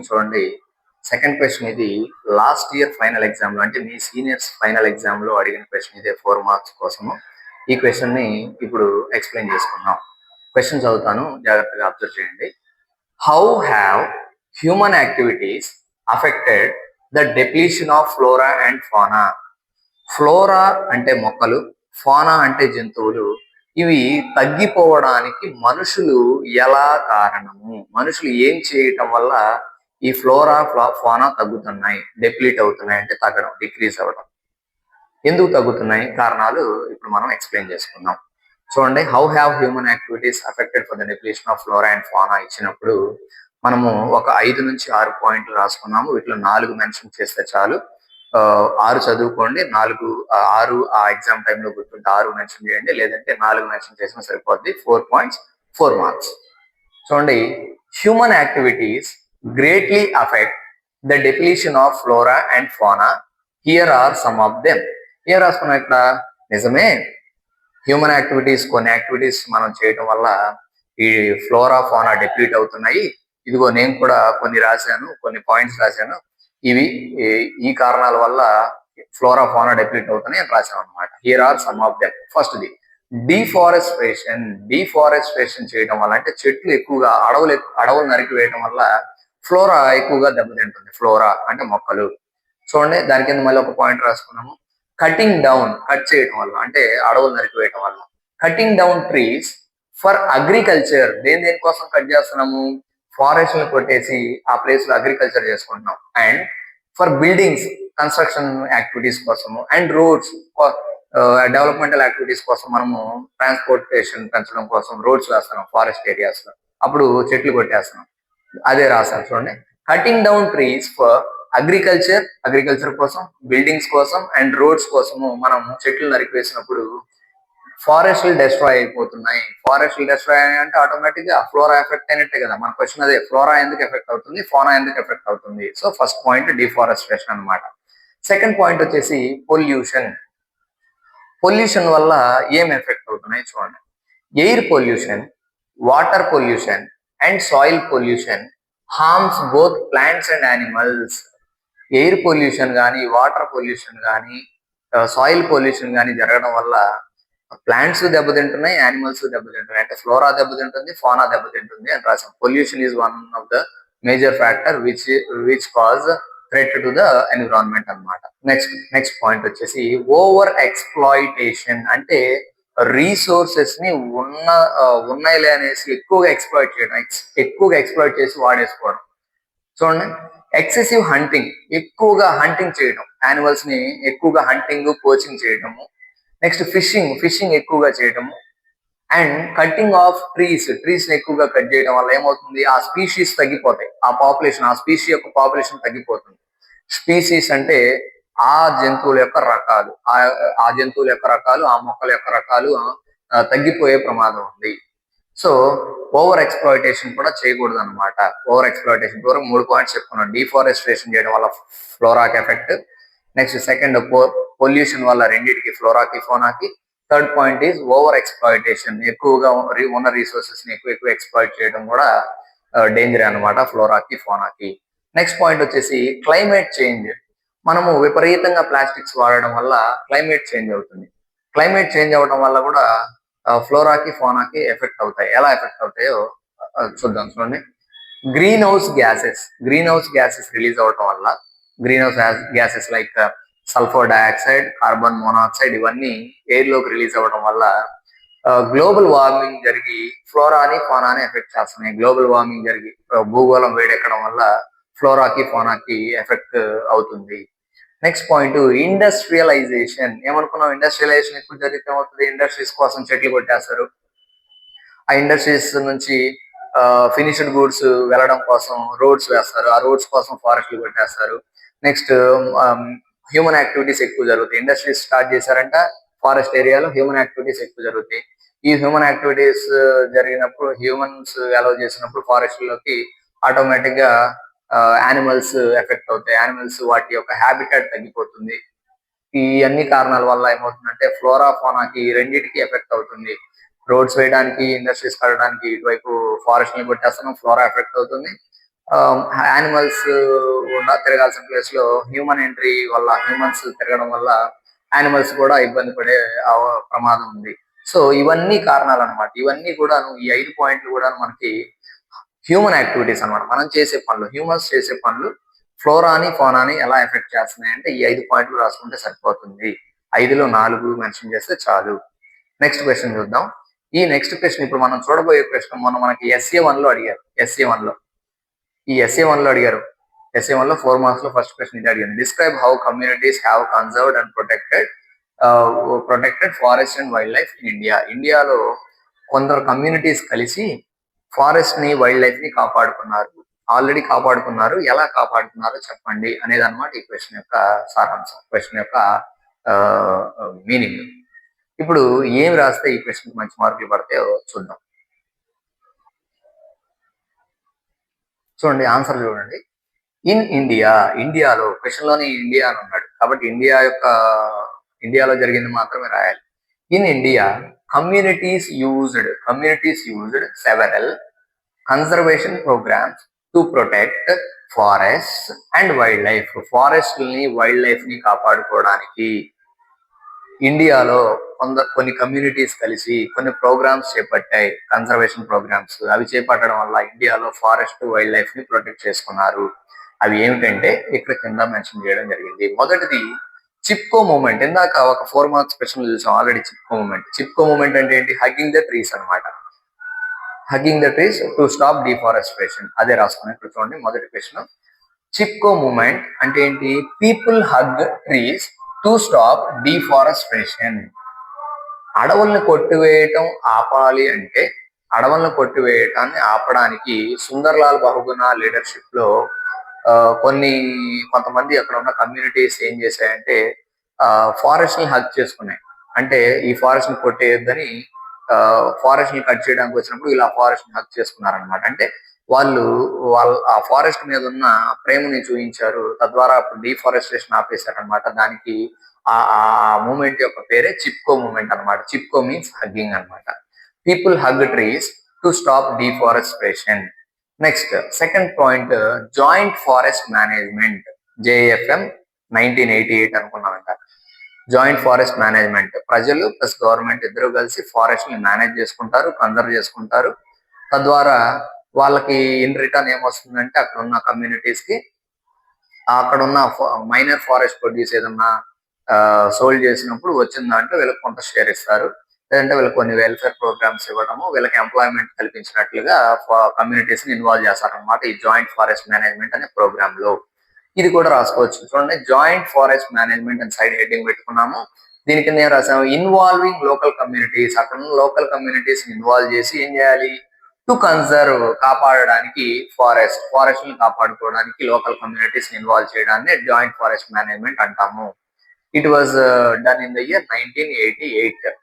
చూడండి. సెకండ్ క్వశ్చన్ ఇది లాస్ట్ ఇయర్ ఫైనల్ ఎగ్జామ్ లో, అంటే మీ సీనియర్స్ ఫైనల్ ఎగ్జామ్ లో అడిగిన క్వశ్చన్ ఇదే, 4 మార్క్స్ కోసము. ఈ క్వశ్చన్ ని ఇప్పుడు ఎక్స్ప్లెయిన్ చేసుకున్నాం. క్వశ్చన్ చదువుతాను, జాగ్రత్తగా అబ్జర్వ్ చేయండి. How have human activities affected the depletion of flora and fauna. Flora అంటే మొక్కలు, ఫానా అంటే జంతువులు, ఇవి తగ్గిపోవడానికి మనుషులు ఎలా కారణము, మనుషులు ఏం చేయటం వల్ల ఈ ఫానా తగ్గుతున్నాయి, డెప్లీట్ అవుతున్నాయి, అంటే తగ్గడం, డిక్రీజ్ అవ్వడం. ఎందుకు తగ్గుతున్నాయి కారణాలు ఇప్పుడు మనం ఎక్స్ప్లెయిన్ చేసుకుందాం. చూడండి, how have human activities affected for the depletion of flora and fauna ఇచ్చినప్పుడు మనము ఒక 5 నుంచి 6 పాయింట్లు రాసుకున్నాము. వీటిలో 4 మెన్షన్ చేస్తే చాలు. 6 చదువుకోండి, 6 ఆ ఎగ్జామ్ టైంలో గుర్తుంటే 6 మెన్షన్ చేయండి, లేదంటే 4 మెన్షన్ చేసినా సరిపోద్ది. 4 పాయింట్స్ 4 మార్క్స్. చూడండి, human activities greatly affect the depletion of flora and fauna. Here are some of them. ఏం రాసుకున్నాం ఇక్కడ? నిజమే, హ్యూమన్ యాక్టివిటీస్, కొన్ని యాక్టివిటీస్ మనం చేయటం వల్ల ఈ ఫ్లోరా ఫానా డెప్లీట్ అవుతున్నాయి. ఇదిగో నేను కూడా కొన్ని రాశాను, కొన్ని పాయింట్స్ రాశాను. ఇవి ఈ కారణాల వల్ల ఫ్లోరా ఫానా డెప్లీట్ అవుతున్నాయి అని రాశాను అనమాట. Here are some of them. First the deforestation. Deforestation చేయడం వల్ల, అంటే చెట్లు ఎక్కువగా అడవులు నరికి వేయడం వల్ల ఫ్లోరా ఎక్కువగా దెబ్బతింటుంది. ఫ్లోరా అంటే మొక్కలు. చూడండి, దాని కింద మళ్ళీ ఒక పాయింట్ రాసుకున్నాము. కటింగ్ డౌన్, కట్ చేయడం వల్ల, అంటే అడవులు నరికివేయడం వల్ల. Cutting down trees for agriculture. దేనికోసం కట్ చేస్తున్నాము? ఫారెస్ట్ కొట్టేసి ఆ ప్లేస్ లో అగ్రికల్చర్ చేసుకుంటున్నాం. And for buildings, construction activities కోసము. అండ్ రోడ్స్, డెవలప్మెంటల్ యాక్టివిటీస్ కోసం మనము ట్రాన్స్పోర్టేషన్ పెంచడం కోసం రోడ్స్ వేస్తున్నాం ఫారెస్ట్ ఏరియాస్ లో. అప్పుడు చెట్లు కొట్టేస్తున్నాం. అదే రాశాను చూడండి. Cutting down trees for agriculture కోసం, బిల్డింగ్స్ కోసం అండ్ రోడ్స్ కోసము మనం చెట్లు నరికివేసినప్పుడు ఫారెస్ట్లు డిస్ట్రాయ్ అయిపోతున్నాయి. ఫారెస్ట్లు డిస్ట్రాయ్ అంటే ఆటోమేటిక్ గా ఫ్లోరా ఎఫెక్ట్ అయినట్టే కదా. మన క్వశ్చన్ అదే, ఫ్లోరా ఎందుకు ఎఫెక్ట్ అవుతుంది, ఫానా ఎందుకు ఎఫెక్ట్ అవుతుంది. సో ఫస్ట్ పాయింట్ డిఫారెస్ట్రేషన్ అనమాట. సెకండ్ పాయింట్ వచ్చేసి పొల్యూషన్. పొల్యూషన్ వల్ల ఏం ఎఫెక్ట్ అవుతున్నాయి చూడండి. Air pollution, water pollution and soil pollution harms both plants and animals. Air pollution కానీ, వాటర్ పొల్యూషన్ కానీ, సాయిల్ పొల్యూషన్ కానీ జరగడం వల్ల ప్లాంట్స్ దెబ్బతింటున్నాయి, యానిమల్స్ దెబ్బతింటున్నాయి. అంటే ఫ్లోరా దెబ్బతింటుంది, ఫానా దెబ్బతింటుంది అని రాసాం. Pollution is one of the major factor which cause threat to the environment అనమాట. నెక్స్ట్ పాయింట్ వచ్చేసి ఓవర్ ఎక్స్ప్లాయిటేషన్. అంటే రీసోర్సెస్ ని ఉన్నాయిలే అనేసి ఎక్కువగా ఎక్స్ప్లాయిట్ చేసి వాడేసుకోవడం. చూడండి, ఎక్సెసివ్ హంటింగ్, ఎక్కువగా హంటింగ్ చేయడం, యానిమల్స్ ని ఎక్కువగా హంటింగ్, పోచింగ్ చేయడము. నెక్స్ట్ ఫిషింగ్ ఎక్కువగా చేయడము. అండ్ కటింగ్ ఆఫ్ ట్రీస్ ని ఎక్కువగా కట్ చేయడం వల్ల ఏమవుతుంది? ఆ స్పీషీస్ తగ్గిపోతాయి. ఆ స్పీషీ యొక్క పాపులేషన్ తగ్గిపోతుంది. స్పీసీస్ అంటే ఆ జంతువుల యొక్క రకాలు, ఆ మొక్కల యొక్క రకాలు తగ్గిపోయే ప్రమాదం ఉంది. సో ఓవర్ ఎక్స్ప్లాయిటేషన్ కూడా చేయకూడదు అనమాట. ఓవర్ ఎక్స్ప్లాయిటేషన్ ద్వారా 3 పాయింట్స్ చెప్పుకున్నాం. డిఫారెస్ట్రేషన్ చేయడం వల్ల ఫ్లోరాకి ఎఫెక్ట్. నెక్స్ట్ సెకండ్, పొల్యూషన్ వల్ల రెండింటికి, ఫ్లోరాకి ఫోనాకి. Third point is over exploitation. ఎక్కువగా ఉన్న రిసోర్సెస్ ని ఎక్కువ ఎక్స్ప్లాయిట్ చేయడం కూడా డేంజర్ అనమాట ఫ్లోరాకి ఫోనాకి. నెక్స్ట్ పాయింట్ వచ్చేసి క్లైమేట్ చేంజ్. మనము విపరీతంగా ప్లాస్టిక్స్ వాడడం వల్ల క్లైమేట్ చేంజ్ అవుతుంది. క్లైమేట్ చేంజ్ అవడం వల్ల కూడా ఫ్లోరాకి ఫోనాకి ఎఫెక్ట్ అవుతాయి. ఎలా ఎఫెక్ట్ అవుతాయో చూద్దాం. చూడండి, గ్రీన్ హౌస్ గ్యాసెస్ రిలీజ్ అవడం వల్ల, green house gases like sulphur dioxide, carbon monoxide, ఇవన్నీ ఎయిర్ లోకి రిలీజ్ అవ్వడం వల్ల గ్లోబల్ వార్మింగ్ జరిగి ఫ్లోరాని ఫోనాని ఎఫెక్ట్ చేస్తున్నాయి. గ్లోబల్ వార్మింగ్ జరిగి భూగోళం వేడెక్కడం వల్ల ఫ్లోరాకి ఫోనాకి ఎఫెక్ట్ అవుతుంది. Next point, industrialisation. ఏమనుకున్నాం? ఇండస్ట్రియలైజేషన్ ఎక్కువ జరిగితే ఏమవుతుంది? ఇండస్ట్రీస్ కోసం చెట్లు కొట్టేస్తారు. ఆ ఇండస్ట్రీస్ నుంచి ఫినిష్డ్ గూడ్స్ వెళ్ళడం కోసం రోడ్స్ వేస్తారు. ఆ రోడ్స్ కోసం ఫారెస్ట్లు కొట్టేస్తారు. నెక్స్ట్ హ్యూమన్ యాక్టివిటీస్ ఎక్కువ జరుగుతాయి. ఇండస్ట్రీస్ స్టార్ట్ చేశారంట ఫారెస్ట్ ఏరియాలో, హ్యూమన్ యాక్టివిటీస్ ఎక్కువ జరుగుతాయి. ఈ హ్యూమన్ యాక్టివిటీస్ జరిగినప్పుడు, హ్యూమన్స్ అలౌ చేసినప్పుడు ఫారెస్ట్ లోకి ఆటోమేటిక్ గా యానిమల్స్ ఎఫెక్ట్ అవుతాయి. యానిమల్స్ వాటి యొక్క హ్యాబిటాట్ తగ్గిపోతుంది. ఈ అన్ని కారణాల వల్ల ఏమవుతుందంటే ఫ్లోరా ఫోనాకి రెండింటికి ఎఫెక్ట్ అవుతుంది. రోడ్స్ వేయడానికి, ఇండస్ట్రీస్ కట్టడానికి ఇటువైపు ఫారెస్ట్ ని కొట్టేస్తున్నాం, ఫ్లోరా ఎఫెక్ట్ అవుతుంది. యానిమల్స్ తిరగాల్సిన ప్లేస్ లో హ్యూమన్ ఎంట్రీ వల్ల, హ్యూమన్స్ తిరగడం వల్ల యానిమల్స్ కూడా ఇబ్బంది పడే ప్రమాదం ఉంది. సో ఇవన్నీ కారణాలు అనమాట. ఇవన్నీ కూడా, ఈ 5 పాయింట్లు కూడా మనకి హ్యూమన్ యాక్టివిటీస్ అనమాట. మనం చేసే పనులు, హ్యూమన్స్ చేసే పనులు ఫ్లోరాని ఫోనాని ఎలా ఎఫెక్ట్ చేస్తున్నాయి అంటే ఈ 5 పాయింట్లు రాసుకుంటే సరిపోతుంది. 5లో 4 మెన్షన్ చేస్తే చాలు. నెక్స్ట్ క్వశ్చన్ చూద్దాం. ఈ నెక్స్ట్ క్వశ్చన్ ఇప్పుడు మనం చూడబోయే క్వశ్చన్ మనకి SA1 లో అడిగారు. SA1 లో అడిగారు. SA1 లో 4 మార్క్స్ లో ఫస్ట్ క్వశ్చన్ ఇది అడిగారు. Describe how communities have conserved and protected protected forest and wild life in India. ఇండియాలో కొందరు కమ్యూనిటీస్ కలిసి ఫారెస్ట్ ని వైల్డ్ లైఫ్ ని కాపాడుకున్నారు. ఆల్రెడీ కాపాడుకున్నారు. ఎలా కాపాడుకున్నారో చెప్పండి అనేది అనమాట ఈ క్వశ్చన్ యొక్క సారాంశం, క్వశ్చన్ యొక్క మీనింగ్. ఇప్పుడు ఏం రాస్తే ఈ క్వశ్చన్ మంచి మార్కులు పడతాయో చూద్దాం. చూడండి, ఆన్సర్ చూడండి. ఇన్ ఇండియా, ఇండియాలో, క్వశ్చన్ లోని ఇండియా అని ఉన్నాడు కాబట్టి ఇండియాలో జరిగింది మాత్రమే రాయాలి. In India communities used several conservation programs to protect forest and wildlife. Forest ని వైల్డ్ లైఫ్ ని కాపాడుకోవడానికి ఇండియాలో కొన్ని కమ్యూనిటీస్ కలిసి కొన్ని ప్రోగ్రామ్స్ చేపట్టాయి, కన్జర్వేషన్ ప్రోగ్రామ్స్. అవి చేపట్టడం వల్ల ఇండియాలో ఫారెస్ట్ వైల్డ్ లైఫ్ ని ప్రొటెక్ట్ చేసుకున్నారు. అవి ఏమిటంటే ఇక్కడ కింద మెన్షన్ చేయడం జరిగింది. మొదటిది చిప్కో మూమెంట్. ఇందాక ఒక 4 మార్క్స్ క్వశ్చన్ చూసాం ఆల్రెడీ. చిప్కో మూమెంట్ అంటే ఏంటి? హగ్గింగ్ ద ట్రీస్ అనమాట. Hugging the trees to stop deforestation. అదే రాసుకున్నాం. ఇప్పుడు చూడండి మొదటి క్వశ్చన్. చిప్కో మూమెంట్ అంటే ఏంటి? People hug trees to stop deforestation. అడవుల్ని కొట్టివేయటం ఆపాలి అంటే, అడవులను కొట్టివేయటాన్ని ఆపడానికి సుందర్లాల్ బహుగుణ లీడర్షిప్ లో కొంతమంది అక్కడ ఉన్న కమ్యూనిటీస్ ఏం చేశాయంటే ఫారెస్ట్ ని హగ్ చేసుకున్నాయి. అంటే ఈ ఫారెస్ట్ ని కొట్టేయొద్దని ఫారెస్ట్ ని కట్ చేయడానికి వచ్చినప్పుడు ఇలా ఫారెస్ట్ ని హగ్ చేసుకున్నారనమాట. అంటే వాళ్ళు ఆ ఫారెస్ట్ మీద ఉన్న ప్రేమని చూపించారు. తద్వారా అప్పుడు డిఫారెస్ట్రేషన్ ఆపేశారనమాట. దానికి ఆ మూమెంట్ యొక్క పేరే చిప్కో మూమెంట్ అనమాట. చిప్కో మీన్స్ హగ్గింగ్ అనమాట. People hug trees to stop deforestation. Next second point, joint forest management, JFM 1988 అనుకున్నామంట. జాయింట్ ఫారెస్ట్ మేనేజ్మెంట్, ప్రజలు ప్లస్ గవర్నమెంట్ ఇద్దరు కలిసి ఫారెస్ట్ ని మేనేజ్ చేసుకుంటారు, కన్జర్వ్ చేసుకుంటారు. తద్వారా వాళ్ళకి ఇన్ రిటర్న్ ఏమొస్తుందంటే అక్కడ ఉన్న కమ్యూనిటీస్ కి అక్కడ ఉన్న మైనర్ ఫారెస్ట్ ప్రొడ్యూస్ ఏదన్నా సోల్డ్ చేసినప్పుడు వచ్చిన దాంట్లో వీళ్ళకి కొంత షేర్ ఇస్తారు. లేదంటే వీళ్ళకి కొన్ని వెల్ఫేర్ ప్రోగ్రామ్స్ ఇవ్వడము, వీళ్ళకి ఎంప్లాయ్మెంట్ కల్పించినట్లుగా కమ్యూనిటీస్ ని ఇన్వాల్వ్ చేస్తారనమాట ఈ జాయింట్ ఫారెస్ట్ మేనేజ్మెంట్ అనే ప్రోగ్రామ్ లో. ఇది కూడా రాసుకోవచ్చు. చూడండి, జాయింట్ ఫారెస్ట్ మేనేజ్మెంట్ అని సైడ్ హెడ్డింగ్ పెట్టుకున్నాము. దీని కింద ఏం రాసాము? Involving local communities. అక్కడ ఉన్న లోకల్ కమ్యూనిటీస్ ఇన్వాల్వ్ చేసి ఏం చేయాలి? టు కన్సర్వ్, కాపాడడానికి ఫారెస్ట్ ని కాపాడుకోవడానికి లోకల్ కమ్యూనిటీస్ ఇన్వాల్వ్ చేయడాన్ని జాయింట్ ఫారెస్ట్ మేనేజ్మెంట్ అంటాము. It was done in the year 1988.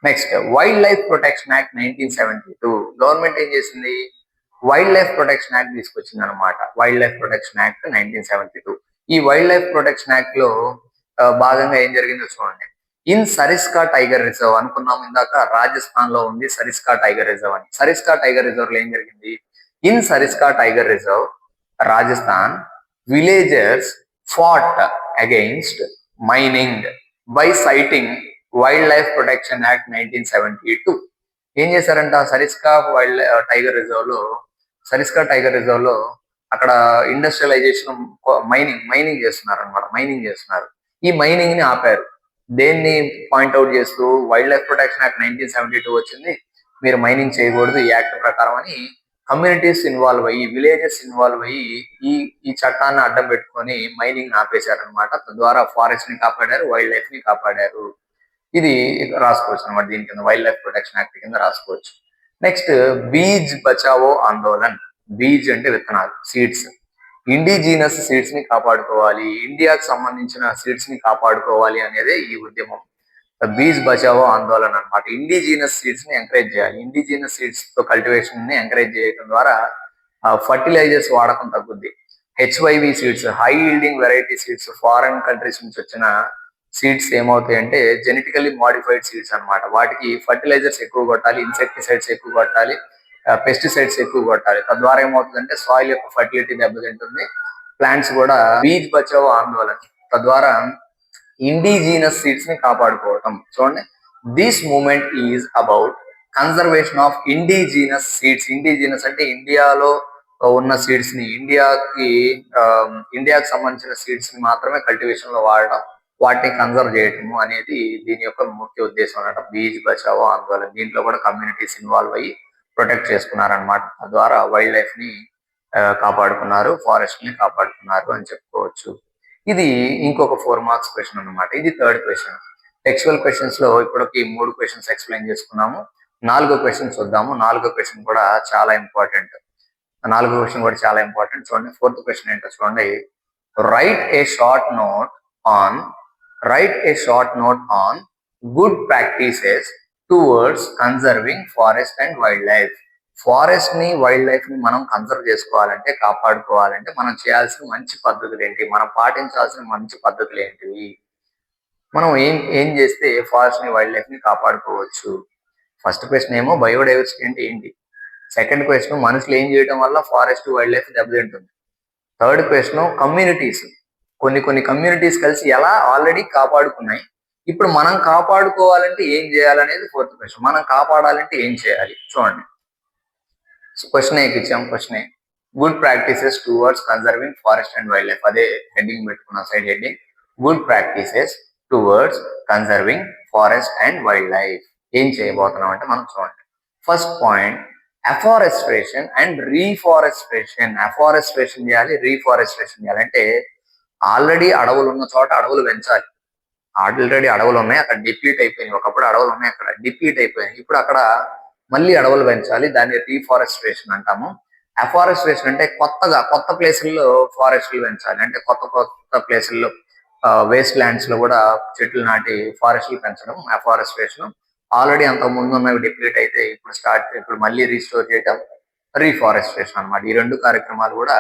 Next, wild life protection act 1972. Government ఏం చేసింది? వైల్డ్ లైఫ్ ప్రొటెక్షన్ యాక్ట్ తీసుకొచ్చింది అనమాట. Wild life protection act 1972. ఈ వైల్డ్ లైఫ్ ప్రొటెక్షన్ యాక్ట్ లో భాగంగా ఏం జరిగిందో చూడండి. ఇన్ సరిస్కా టైగర్ రిజర్వ్ అనుకున్నాం ఇందాక, రాజస్థాన్ లో ఉంది సరిస్కా టైగర్ రిజర్వ్ అని. సరిస్కా టైగర్ రిజర్వ్ లో ఏం జరిగింది? In Sariska tiger reserve, Rajasthan, villagers fought against mining by citing wildlife protection act 1972. ఏం చేశారంట? సరిస్కా టైగర్ రిజర్వ్ లో అక్కడ ఇండస్ట్రియలైజేషన్, మైనింగ్ చేస్తున్నారు అనమాట. ఈ మైనింగ్ ని ఆపారు. దేన్ని పాయింట్అవుట్ చేస్తూ? వైల్డ్ లైఫ్ ప్రొటెక్షన్ యాక్ట్ 1972 వచ్చింది, మీరు మైనింగ్ చేయకూడదు ఈ యాక్ట్ ప్రకారం అని కమ్యూనిటీస్ ఇన్వాల్వ్ అయ్యి, విలేజెస్ ఇన్వాల్వ్ అయ్యి ఈ చట్టాన్ని అడ్డం పెట్టుకొని మైనింగ్ ఆపేశారనమాట. తద్వారా ఫారెస్ట్ ని కాపాడారు, వైల్డ్ లైఫ్ ని కాపాడారు. ఇది రాసుకోవచ్చు అనమాట. దీని కింద వైల్డ్ లైఫ్ ప్రొటెక్షన్ యాక్ట్ కింద రాసుకోవచ్చు. నెక్స్ట్, బీజ్ బచావో ఆందోళన్. బీజ్ అంటే విత్తనాలు, సీడ్స్. ఇండిజీనస్ సీడ్స్ ని కాపాడుకోవాలి, ఇండియాకి సంబంధించిన సీడ్స్ ని కాపాడుకోవాలి అనేదే ఈ ఉద్యమం. బీజ్ బచావో ఆందోళన అనమాట. ఇండిజీనస్ సీడ్స్ ని ఎంకరేజ్ చేయాలి. ఇండిజీనస్ సీడ్స్ తో కల్టివేషన్ ని ఎంకరేజ్ చేయడం ద్వారా ఫర్టిలైజర్స్ వాడకం తగ్గుద్ది. HYV seeds, high yielding variety seeds, foreign countries నుంచి వచ్చిన సీడ్స్ ఏమవుతాయంటే జెనెటికల్లీ మాడిఫైడ్ సీడ్స్ అనమాట. వాటికి ఫర్టిలైజర్స్ ఎక్కువ కొట్టాలి, ఇన్సెక్టిసైడ్స్ ఎక్కువ కొట్టాలి, పెస్టిసైడ్స్ ఎక్కువ కొట్టాలి. తద్వారా ఏమవుతుందంటే సాయిల్ యొక్క ఫర్టిలిటీ దెబ్బతింటుంది, ప్లాంట్స్ కూడా. బీజ్ బచావో ఆందోళన తద్వారా ఇండిజీనస్ సీడ్స్ ని కాపాడుకోవటం. చూడండి, this movement is about conservation of indigenous seeds. Indigenous అంటే ఇండియాలో ఉన్న సీడ్స్ ని, ఇండియాకి సంబంధించిన సీడ్స్ ని మాత్రమే కల్టివేషన్ లో వాడడం, వాటిని కన్జర్వ్ చేయటము అనేది దీని యొక్క ముఖ్య ఉద్దేశం అన్నమాట. బీజ్ బచావో ఆందోళన. దీంట్లో కూడా కమ్యూనిటీస్ ఇన్వాల్వ్ అయ్యి ప్రొటెక్ట్ చేసుకున్నారనమాట. తద్వారా వైల్డ్ లైఫ్ ని కాపాడుకున్నారు, ఫారెస్ట్ ని కాపాడుకున్నారు అని చెప్పుకోవచ్చు. ఇది ఇంకొక 4 మార్క్స్ క్వశ్చన్ అనమాట. ఇది థర్డ్ క్వశ్చన్. టెక్స్చువల్ క్వశ్చన్స్ లో ఇప్పటికి 3 క్వశ్చన్స్ ఎక్స్ప్లెయిన్ చేసుకున్నాము. 4వ క్వశ్చన్ చూద్దాము. 4వ క్వశ్చన్ కూడా చాలా ఇంపార్టెంట్. 4వ క్వశ్చన్ కూడా చాలా ఇంపార్టెంట్. చూడండి, 4th క్వశ్చన్ ఏంటో చూడండి. Right A short note on good practices towards conserving forest and wildlife. Forest ని, వైల్డ్ లైఫ్ ని మనం కన్సర్వ్ చేసుకోవాలంటే, కాపాడుకోవాలంటే మనం చేయాల్సిన మంచి పద్ధతులు ఏంటి, మనం పాటించాల్సిన మంచి పద్ధతులు ఏంటివి, మనం ఏం చేస్తే ఫారెస్ట్ ని, వైల్డ్ లైఫ్ ని కాపాడుకోవచ్చు. ఫస్ట్ క్వశ్చన్ ఏమో బయోడైవర్సిటీ అంటే ఏంటి. సెకండ్ క్వశ్చన్ మనుషులు ఏం చేయడం వల్ల ఫారెస్ట్, వైల్డ్ లైఫ్ దెబ్బతింటుంది. థర్డ్ క్వశ్చన్ కమ్యూనిటీస్, కొన్ని కమ్యూనిటీస్ కలిసి ఎలా ఆల్రెడీ కాపాడుకున్నాయి, ఇప్పుడు మనం కాపాడుకోవాలంటే ఏం చేయాలనేది ఫోర్త్ క్వశ్చన్. మనం కాపాడాలంటే ఏం చేయాలి చూడండి. క్వశ్చన్ ఏకి ఇచ్చాం. Question A good practices towards conserving forest and wildlife. అదే హెడ్డింగ్ పెట్టుకున్నాం, side heading good practices towards conserving forest and wildlife. ఏం చేయబోతున్నాం అంటే మనం చూడండి. First point afforestation and reforestation. Afforestation చేయాలి, రీఫారెస్ట్రేషన్ చేయాలి. అంటే ఆల్రెడీ అడవులు ఉన్న చోట అడవులు పెంచాలి. ఆల్రెడీ అడవులు ఉన్నాయి, అక్కడ డిప్లీట్ అయిపోయినాయి. ఒకప్పుడు అడవులు ఉన్నాయి, అక్కడ డిప్లీట్ అయిపోయినాయి. ఇప్పుడు అక్కడ మళ్ళీ అడవులు పెంచాలి. దాన్ని రీఫారెస్ట్రేషన్ అంటాము. అఫారెస్ట్రేషన్ అంటే కొత్త ప్లేసుల్లో ఫారెస్ట్లు పెంచాలి. అంటే కొత్త ప్లేసుల్లో వేస్ట్ ల్యాండ్స్ లో కూడా చెట్లు నాటి ఫారెస్ట్లు పెంచడం అఫారెస్ట్రేషన్. ఆల్రెడీ అంతకు ముందు ఉన్నవి డిప్లీట్ అయితే ఇప్పుడు మళ్ళీ రీస్టోర్ చేయడం రీఫారెస్ట్రేషన్ అన్నమాట. ఈ రెండు కార్యక్రమాలు కూడా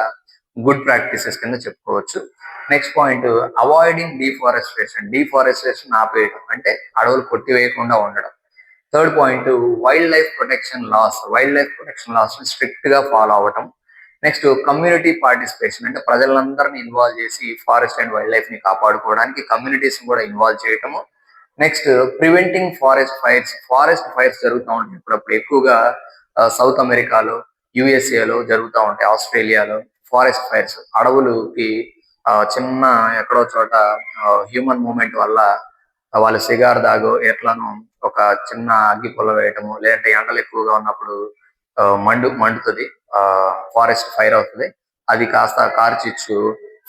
గుడ్ ప్రాక్టీసెస్ కింద చెప్పుకోవచ్చు. నెక్స్ట్ పాయింట్ అవాయిడింగ్ డీఫారెస్ట్రేషన్ ఆపేయడం, అంటే అడవులు కొట్టివేయకుండా ఉండడం. Third point wildlife protection laws strict గా ఫాలో అవ్వటం. నెక్స్ట్ కమ్యూనిటీ పార్టిసిపేషన్, అంటే ప్రజలందరినీ ఇన్వాల్వ్ చేసి ఫారెస్ట్ అండ్ వైల్డ్ లైఫ్ ని కాపాడుకోవడానికి కమ్యూనిటీస్ కూడా ఇన్వాల్వ్ చేయటము. నెక్స్ట్ ప్రివెంటింగ్ ఫారెస్ట్ ఫైర్స్ జరుగుతూ ఉంటాయి ఇప్పుడప్పుడు ఎక్కువగా. సౌత్ అమెరికాలో, యుఎస్ఏలో జరుగుతూ ఉంటాయి, ఆస్ట్రేలియాలో ఫారెస్ట్ ఫైర్స్. అడవులకి చిన్న ఎక్కడో చోట హ్యూమన్ మూవ్మెంట్ వల్ల వాళ్ళు సిగార్ దాగో ఎట్లను ఒక చిన్న అగ్గి పొల్ల వేయటము, లేదంటే ఎండలు ఎక్కువగా ఉన్నప్పుడు మండుతుంది, ఫారెస్ట్ ఫైర్ అవుతుంది. అది కాస్త కార్చిచ్చు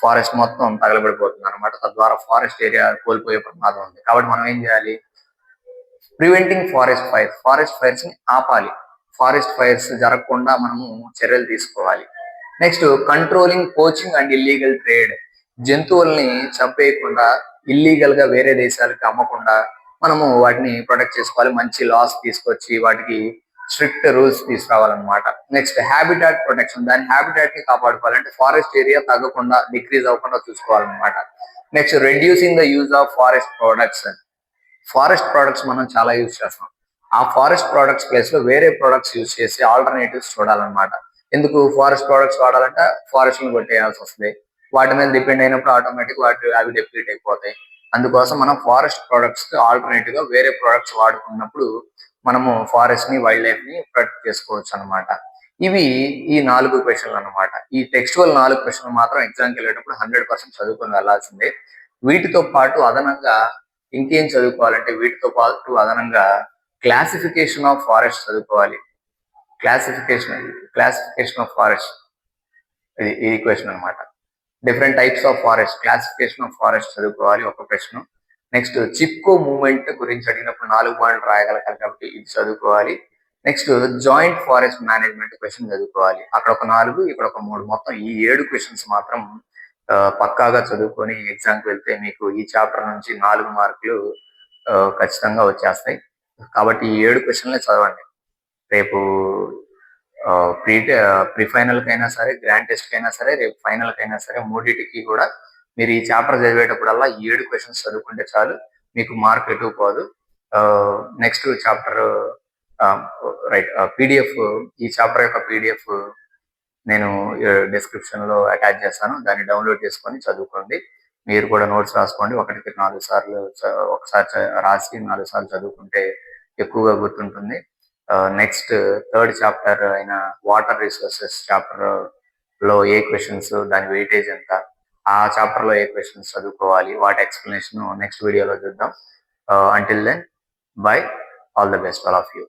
ఫారెస్ట్ మొత్తం తగలబడిపోతుంది అనమాట. తద్వారా ఫారెస్ట్ ఏరియా కోల్పోయే ప్రమాదం ఉంది. కాబట్టి మనం ఏం చేయాలి? ప్రివెంటింగ్ ఫారెస్ట్ ఫైర్స్ ని ఆపాలి. ఫారెస్ట్ ఫైర్స్ జరగకుండా మనము చర్యలు తీసుకోవాలి. Next controlling poaching and illegal trade. జంతువుల్ని చంపేయకుండా ఇల్లీగల్ గా వేరే దేశాలకు అమ్మకుండా మనము వాటిని ప్రొటెక్ట్ చేసుకోవాలి. మంచి లాస్ తీసుకొచ్చి వాటికి స్ట్రిక్ట్ రూల్స్ తీసుకురావాలన్నమాట. నెక్స్ట్ హ్యాబిటాట్ ప్రొటెక్షన్, దాని హ్యాబిటాట్ ని కాపాడుకోవాలంటే ఫారెస్ట్ ఏరియా తగ్గకుండా, డిక్రీజ్ అవ్వకుండా చూసుకోవాలన్నమాట. Next reducing the use of forest products మనం చాలా యూజ్ చేస్తాం. ఆ ఫారెస్ట్ ప్రొడక్ట్స్ ప్లేస్ లో వేరే ప్రొడక్ట్స్ యూజ్ చేసి ఆల్టర్నేటివ్స్ చూడాలన్నమాట. ఎందుకు ఫారెస్ట్ ప్రొడక్ట్స్ వాడాలంటే ఫారెస్ట్ ని కొట్టేయాల్సి వస్తుంది. వాటి మీద డిపెండ్ అయినప్పుడు ఆటోమేటిక్ అవి డిప్లీట్ అయిపోతాయి. అందుకోసం మనం ఫారెస్ట్ ప్రొడక్ట్స్ కి ఆల్టర్నేటివ్ గా వేరే ప్రొడక్ట్స్ వాడుకున్నప్పుడు మనము ఫారెస్ట్ ని, వైల్డ్ లైఫ్ ని ప్రొటెక్ట్ చేసుకోవచ్చు అనమాట. ఇవి ఈ 4 క్వశ్చన్లు అనమాట. ఈ టెక్స్చువల్ 4 క్వశ్చన్లు మాత్రం ఎగ్జామ్కి వెళ్ళేటప్పుడు 100% చదువుకొని వెళ్లాల్సిందే. వీటితో పాటు అదనంగా ఇంకేం చదువుకోవాలంటే, వీటితో పాటు అదనంగా క్లాసిఫికేషన్ ఆఫ్ ఫారెస్ట్ చదువుకోవాలి. క్లాసిఫికేషన్ ఆఫ్ ఫారెస్ట్, ఇది క్వశ్చన్ అనమాట. Different types of forest, classification of forest చదువుకోవాలి ఒక ప్రశ్న. నెక్స్ట్ చిప్కో మూవ్మెంట్ గురించి అడిగినప్పుడు 4 పాయింట్లు రాయగలగాలి కాబట్టి ఇది చదువుకోవాలి. Next joint forest management question చదువుకోవాలి. అక్కడ ఒక 4, ఇక్కడ ఒక 3, మొత్తం ఈ 7 క్వశ్చన్స్ మాత్రం పక్కాగా చదువుకొని ఎగ్జామ్కి వెళ్తే మీకు ఈ చాప్టర్ నుంచి 4 మార్కులు ఖచ్చితంగా వచ్చేస్తాయి. కాబట్టి ఈ 7 క్వశ్చన్లే చదవండి. రేపు ప్రీ ఫైనల్ కైనా సరే, గ్రాండ్ టెస్ట్ కైనా సరే, రేపు ఫైనల్ కైనా సరే, మూడింటికి కూడా మీరు ఈ చాప్టర్ చదివేటప్పుడల్లా 7 క్వశ్చన్స్ చదువుకుంటే చాలు, మీకు మార్క్ ఎటు పోదు. నెక్స్ట్ చాప్టర్ పీడిఎఫ్, ఈ చాప్టర్ యొక్క పీడిఎఫ్ నేను డిస్క్రిప్షన్ లో అటాచ్ చేస్తాను. దాన్ని డౌన్లోడ్ చేసుకొని చదువుకోండి. మీరు కూడా నోట్స్ రాసుకోండి. 1కి 4 సార్లు ఒకసారి రాసి 4 సార్లు చదువుకుంటే ఎక్కువగా గుర్తుంటుంది. నెక్స్ట్ థర్డ్ చాప్టర్ అయిన వాటర్ రిసోర్సెస్ చాప్టర్ లో ఏ క్వశ్చన్స్, దాని వెయిటేజ్ ఎంత, ఆ చాప్టర్ లో ఏ క్వశ్చన్స్ చదువుకోవాలి, వాటి ఎక్స్ప్లెనేషన్ నెక్స్ట్ వీడియోలో చూద్దాం. Until then, bye, all the best all of you.